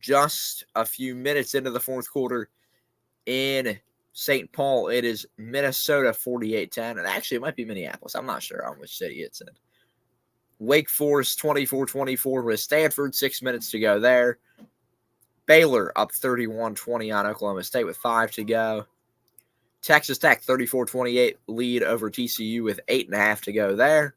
Just a few minutes into the fourth quarter, in St. Paul, it is Minnesota 48-10. And actually, it might be Minneapolis. I'm not sure on which city it's in. Wake Forest 24-24 with Stanford. 6 minutes to go there. Baylor up 31-20 on Oklahoma State with 5 to go. Texas Tech 34-28 lead over TCU with 8.5 to go there.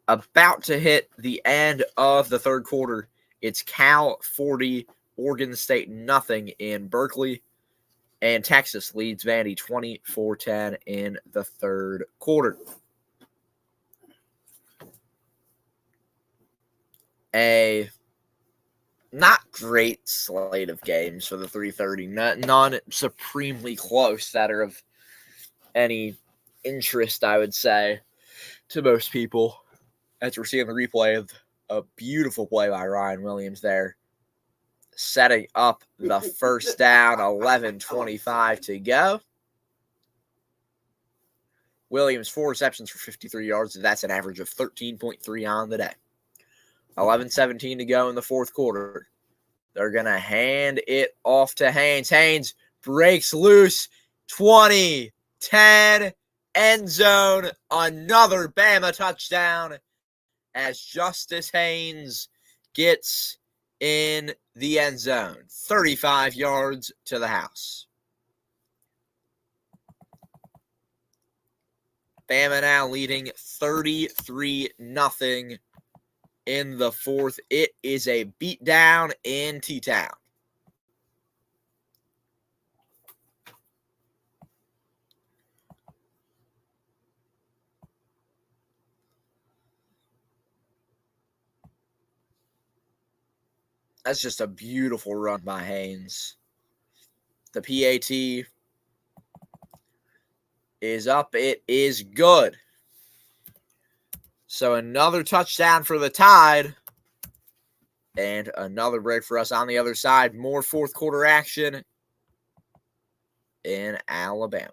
About to hit the end of the third quarter. It's Cal 40, Oregon State nothing in Berkeley, and Texas leads Vandy 24-10 in the third quarter. A not great slate of games for the 3:30. None supremely close that are of any interest, I would say, to most people. As we're seeing the replay of a beautiful play by Ryan Williams there, setting up the first down, 11:25 to go. Williams, 4 receptions for 53 yards. That's an average of 13.3 on the day. 11:17 to go in the fourth quarter. They're going to hand it off to Haynes. Haynes breaks loose. 20, 10, end zone. Another Bama touchdown as Justice Haynes gets in the end zone. 35 yards to the house. Bama now leading 33-0 in the fourth. It is a beatdown in T-Town. That's just a beautiful run by Haynes. The PAT is up. It is good. So another touchdown for the Tide. And another break for us on the other side. More fourth quarter action in Alabama.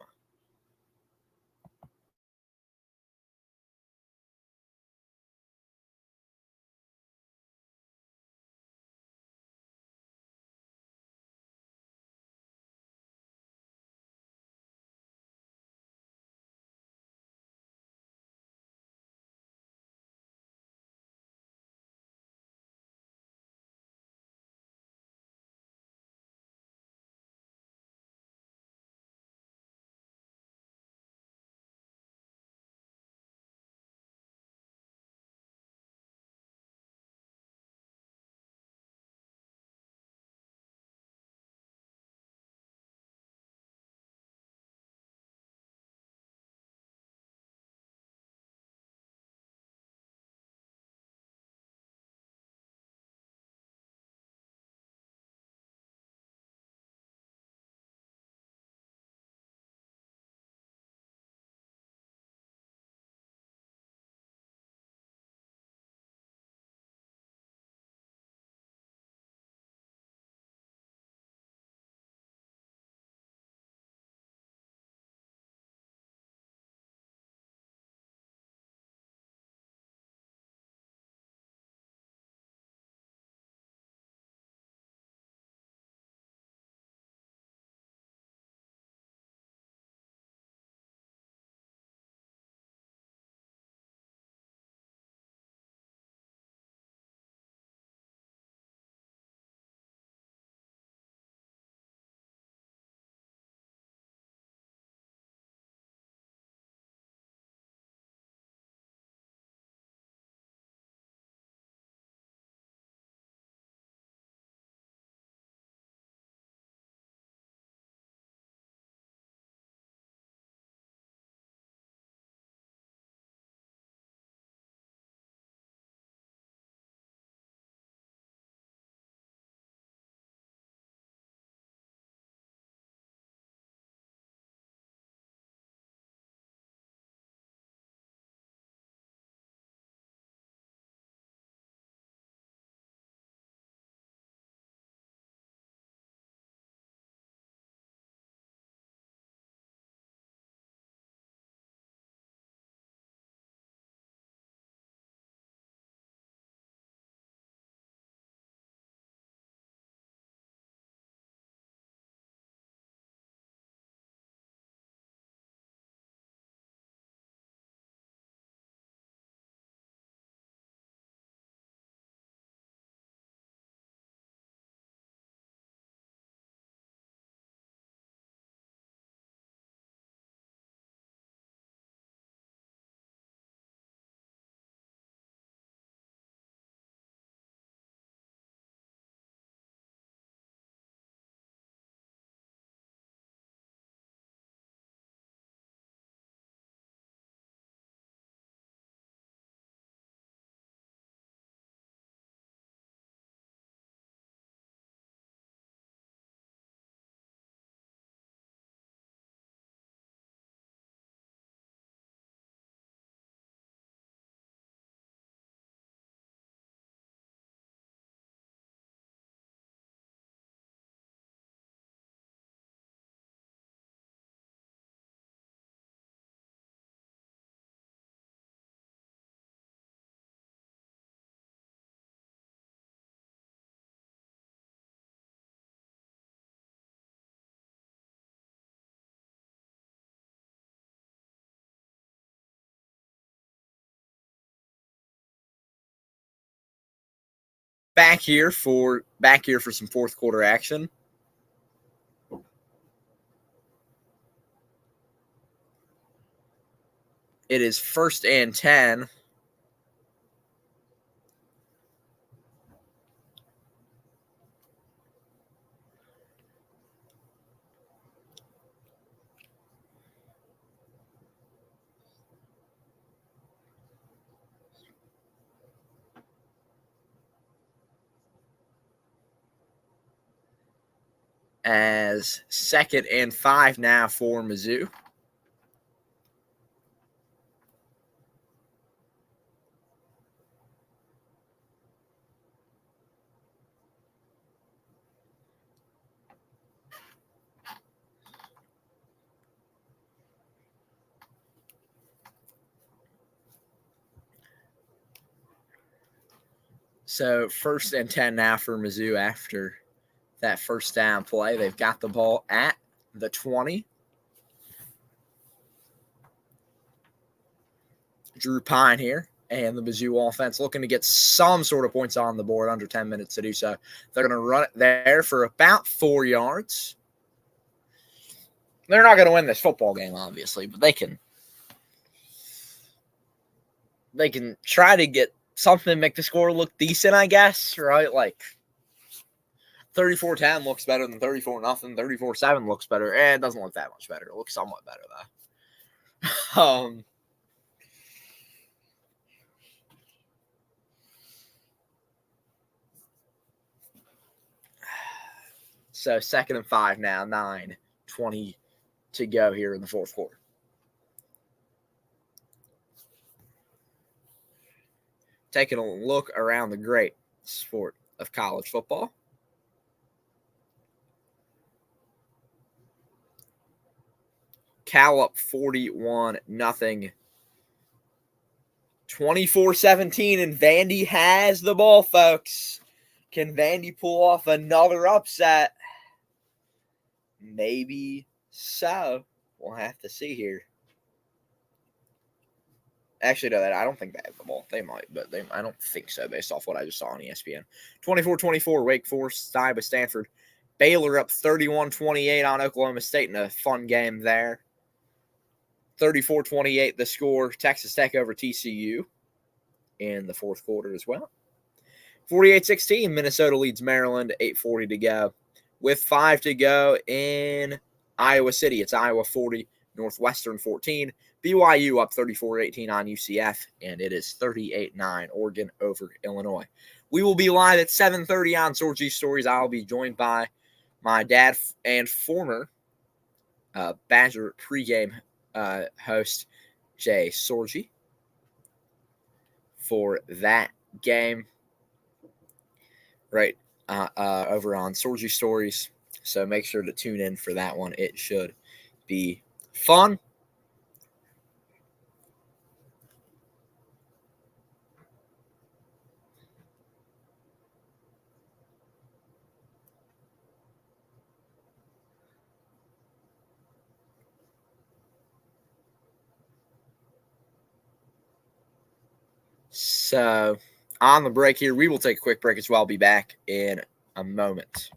back here for some fourth quarter action. It is 1st and 10. As 2nd and 5 now for Mizzou. So 1st and 10 now for Mizzou after that first down play. They've got the ball at the 20. Drew Pine here and the Mizzou offense looking to get some sort of points on the board, under 10 minutes to do so. They're going to run it there for about 4 yards. They're not going to win this football game, obviously, but they can try to get something, make the score look decent, I guess, right? like 34-10 looks better than 34-0. 34-7 looks better. It doesn't look that much better. It looks somewhat better, though. So 2nd and 5 now, 9:20 to go here in the fourth quarter. Taking a look around the great sport of college football. Cal up 41-0. 24-17, and Vandy has the ball, folks. Can Vandy pull off another upset? Maybe so. We'll have to see here. Actually, no, I don't think they have the ball. They might, but I don't think so based off what I just saw on ESPN. 24-24, Wake Forest tied with Stanford. Baylor up 31-28 on Oklahoma State in a fun game there. 34-28 the score. Texas Tech over TCU in the fourth quarter as well. 48-16, Minnesota leads Maryland. 8:40 to go. With 5 to go in Iowa City, it's Iowa 40, Northwestern 14. BYU up 34-18 on UCF, and it is 38-9 Oregon over Illinois. We will be live at 7:30 on Sorgy Stories. I'll be joined by my dad and former Badger pregame host, Jay Sorgy, for that game right over on Sorgy Stories. So make sure to tune in for that one. It should be fun. So on the break here, we will take a quick break as well. I'll be back in a moment.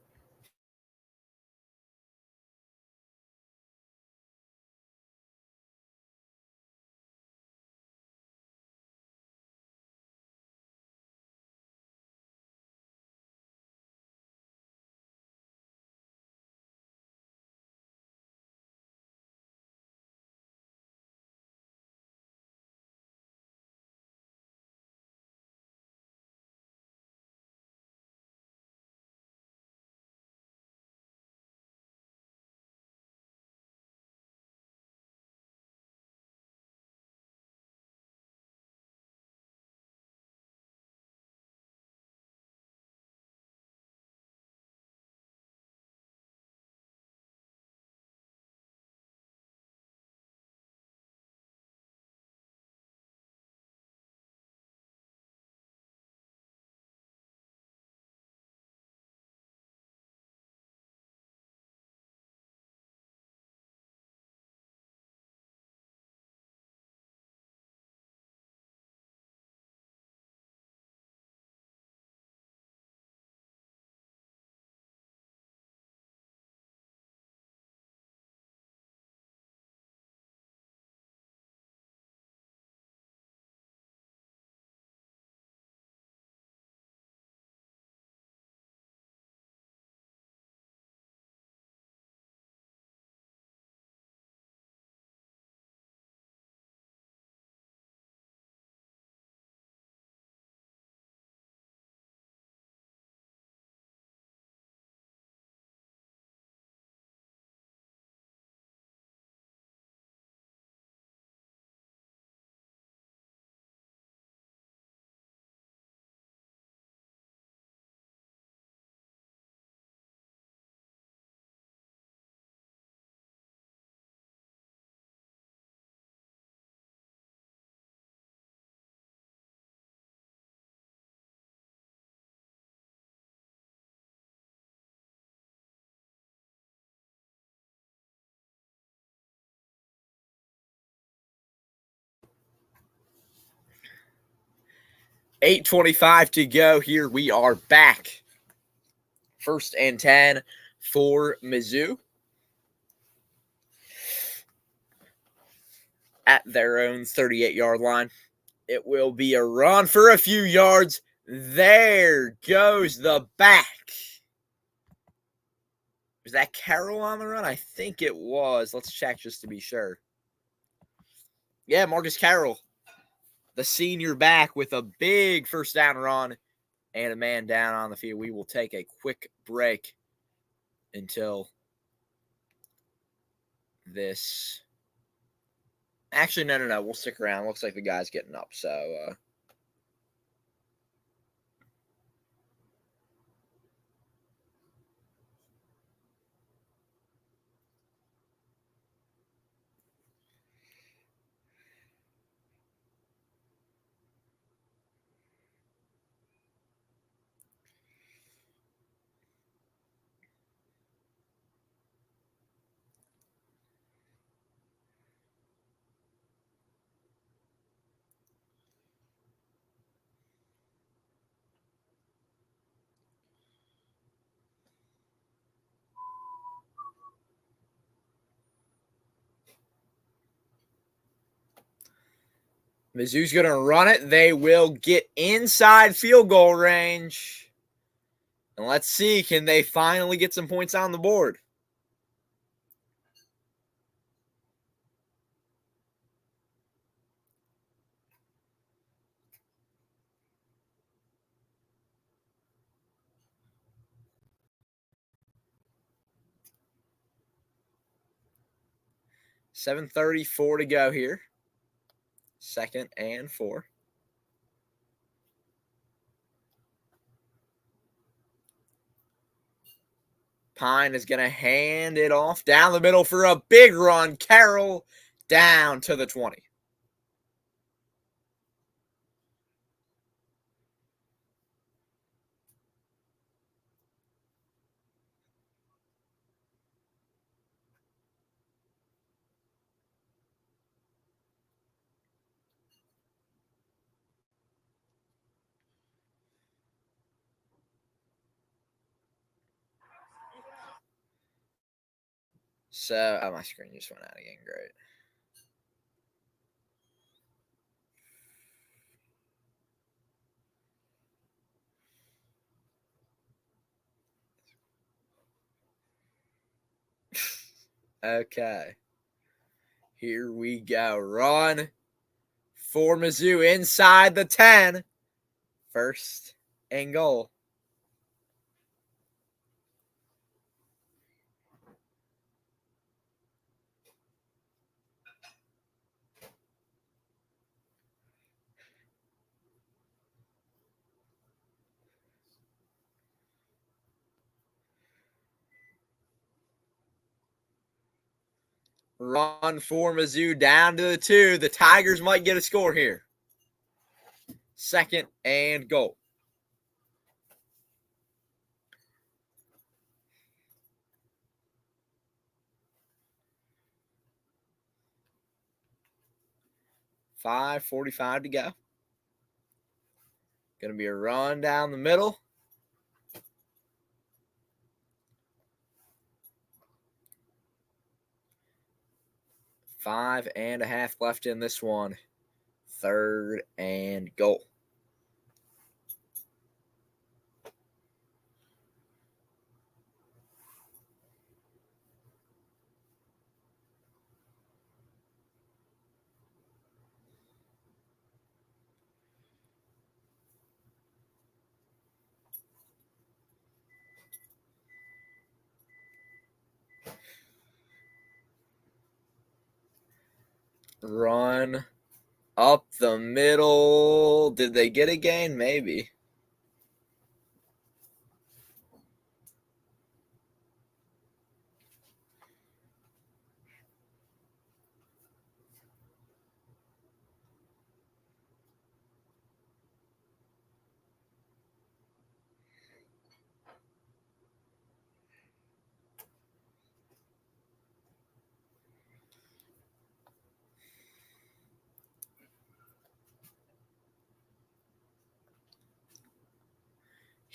8:25 to go. Here we are back. 1st and 10 for Mizzou at their own 38-yard line. It will be a run for a few yards. There goes the back. Was that Carroll on the run? I think it was. Let's check just to be sure. Yeah, Marcus Carroll, the senior back with a big first down run and a man down on the field. We will take a quick break until this. Actually, no. We'll stick around. Looks like the guy's getting up. So, Mizzou's going to run it. They will get inside field goal range. And let's see, can they finally get some points on the board? $7:34 to go here. 2nd and 4. Pine is going to hand it off down the middle for a big run. Carroll down to the 20. So, my screen just went out again. Great. Okay. Here we go. Run for Mizzou inside the 10. 1st and goal. Run for Mizzou down to the 2. The Tigers might get a score here. 2nd and goal. $5:45 to go. Going to be a run down the middle. 5.5 left in this one. 3rd and goal. Run up the middle. Did they get a gain? Maybe.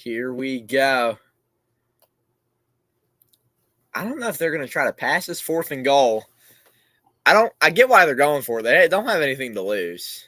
Here we go. I don't know if they're going to try to pass this 4th and goal. I get why they're going for it. They don't have anything to lose.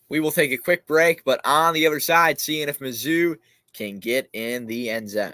We will take a quick break, but on the other side, seeing if Mizzou can get in the end zone.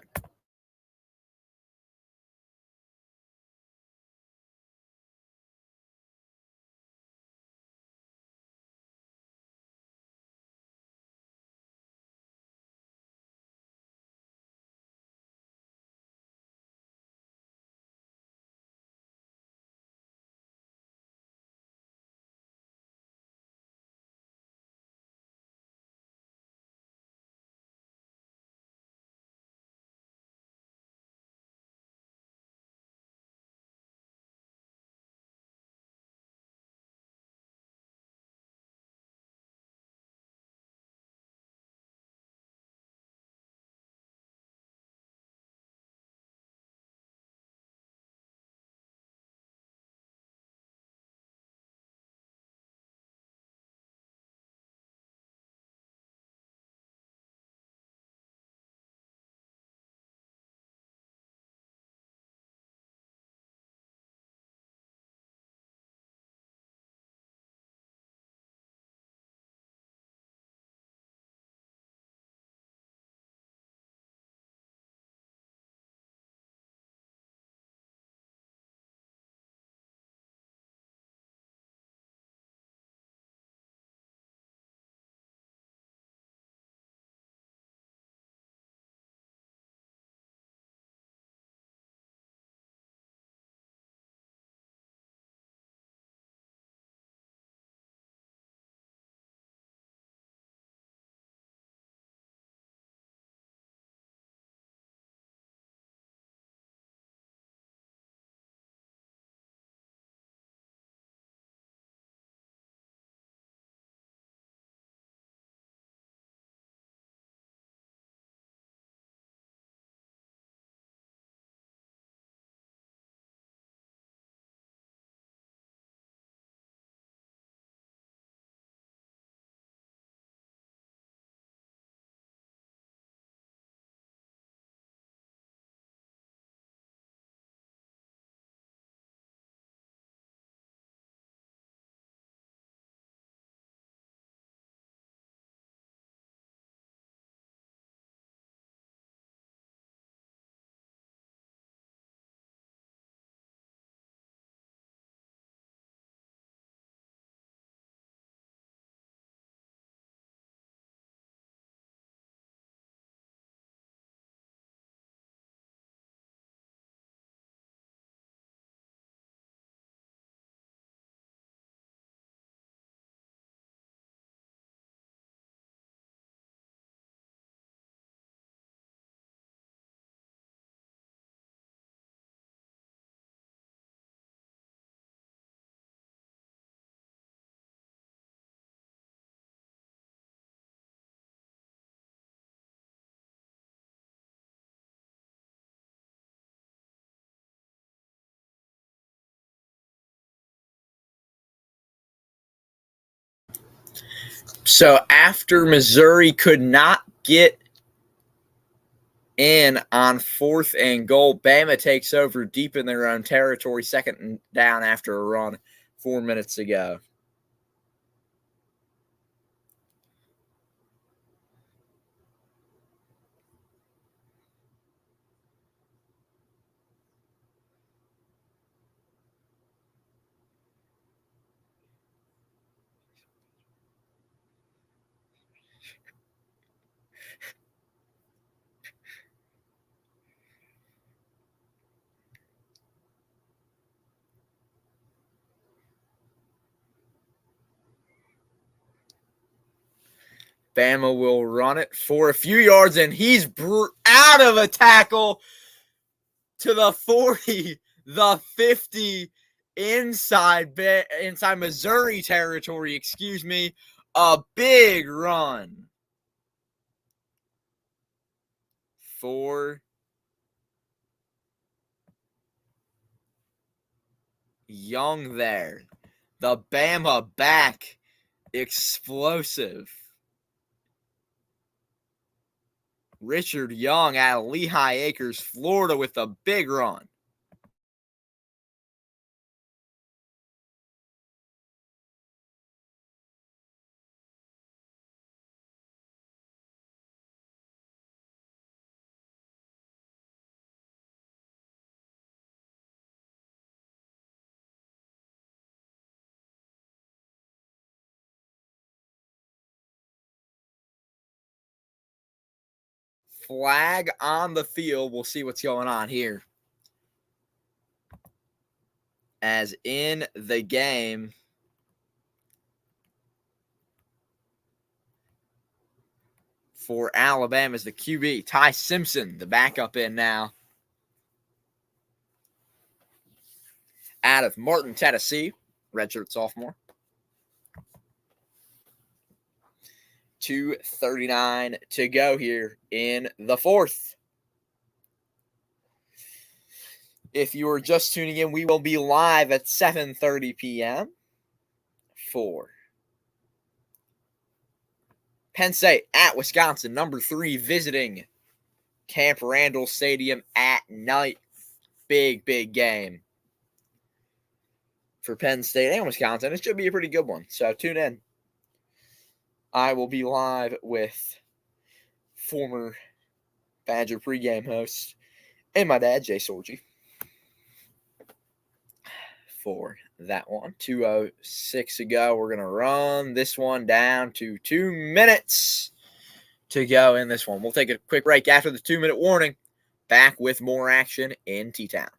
So after Missouri could not get in on 4th and goal, Bama takes over deep in their own territory, 2nd down after a run 4 minutes ago. Bama will run it for a few yards, and he's out of a tackle to the 40, the 50, inside Missouri territory, excuse me. A big run for Young there. The Bama back, explosive. Richard Young out of Lehigh Acres, Florida, with a big run. Flag on the field. We'll see what's going on here. As in the game, for Alabama is the QB, Ty Simpson, the backup in now. Out of Martin, Tennessee, redshirt sophomore. 2:39 to go here in the fourth. If you are just tuning in, we will be live at 7:30 p.m. for Penn State at Wisconsin, number 3, visiting Camp Randall Stadium at night. Big game for Penn State and Wisconsin. It should be a pretty good one, so tune in. I will be live with former Badger pregame host and my dad, Jay Sorgi, for that one. 2:06 to go. We're going to run this one down to 2 minutes to go in this one. We'll take a quick break after the 2-minute warning. Back with more action in T-Town.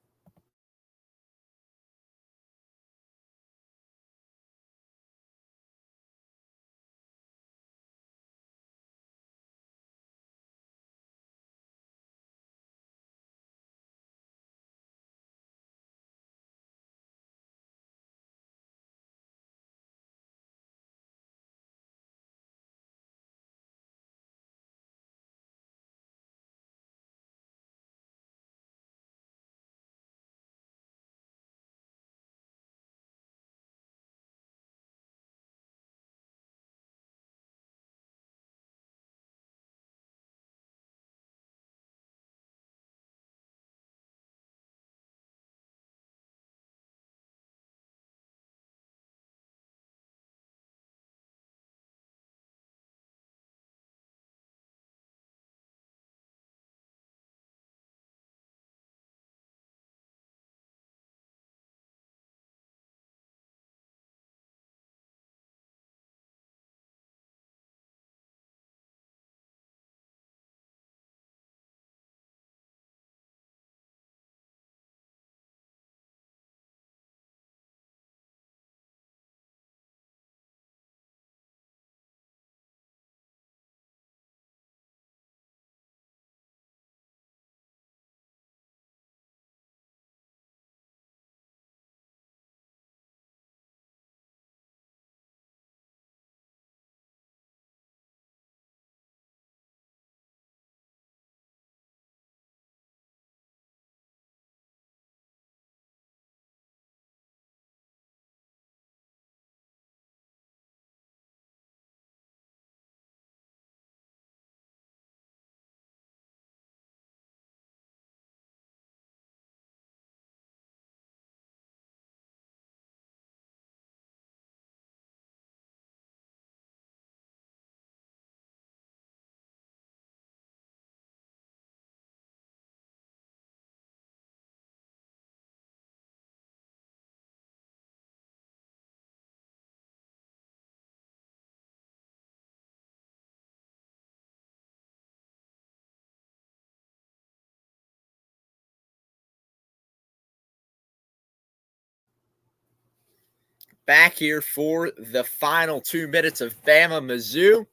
Back here for the final 2 minutes of Bama Mizzou.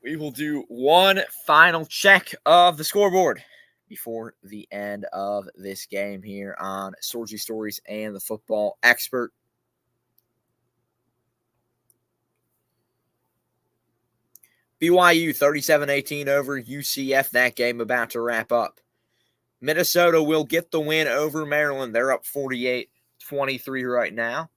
we will do one final check of the scoreboard before the end of this game here on Sorgy Stories and the Football Expert. BYU 37-18 over UCF. That game about to wrap up. Minnesota will get the win over Maryland. They're up 48-23 right now.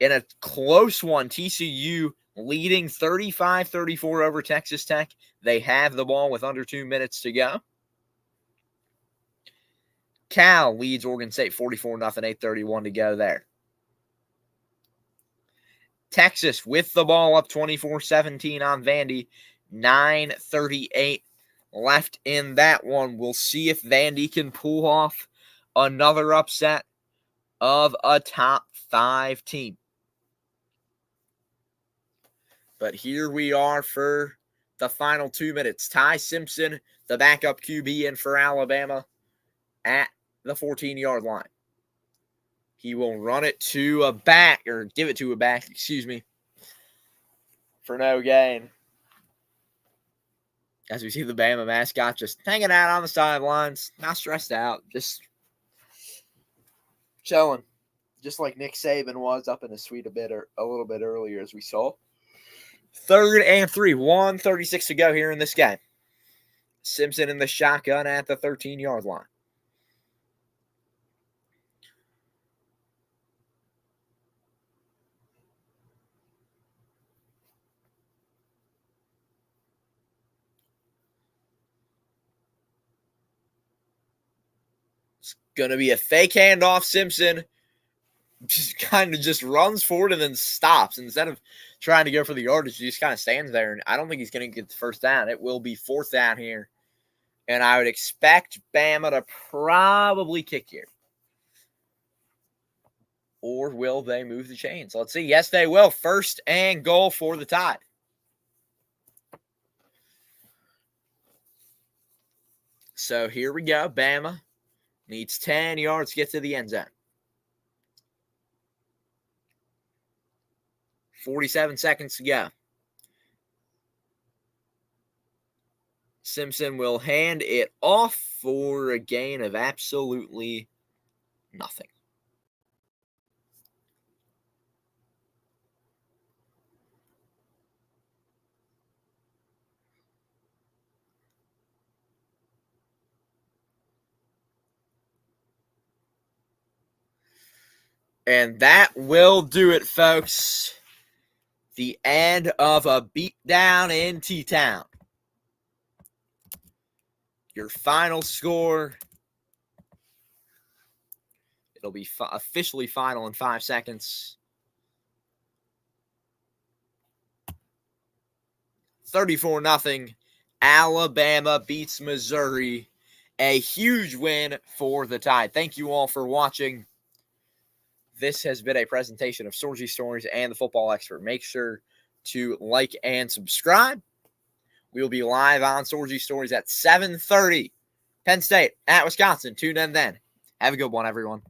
In a close one, TCU leading 35-34 over Texas Tech. They have the ball with under 2 minutes to go. Cal leads Oregon State 44-0, 8:31 to go there. Texas with the ball up 24-17 on Vandy. 9:38 left in that one. We'll see if Vandy can pull off another upset of a top 5 team. But here we are for the final 2 minutes. Ty Simpson, the backup QB in for Alabama, at the 14-yard line. He will run it to a back, or give it to a back, for no gain. As we see the Bama mascot just hanging out on the sidelines, not stressed out, just chilling. Just like Nick Saban was up in his suite a little bit earlier, as we saw. 3rd and 3, 1:36 to go here in this game. Simpson in the shotgun at the 13-yard line. It's going to be a fake handoff. Simpson just runs forward and then stops. Instead of trying to go for the yardage, he just kind of stands there. And I don't think he's going to get the first down. It will be 4th down here. And I would expect Bama to probably kick here. Or will they move the chains? Let's see. Yes, they will. 1st and goal for the Tide. So here we go. Bama needs 10 yards to get to the end zone. 47 seconds to go. Simpson will hand it off for a gain of absolutely nothing. And that will do it, folks. The end of a beatdown in T-Town. Your final score. It'll be officially final in 5 seconds. 34-0. Alabama beats Missouri. A huge win for the Tide. Thank you all for watching. This has been a presentation of Sorgy Stories and the Football Expert. Make sure to like and subscribe. We will be live on Sorgy Stories at 7:30. Penn State at Wisconsin. Tune in then. Have a good one, everyone.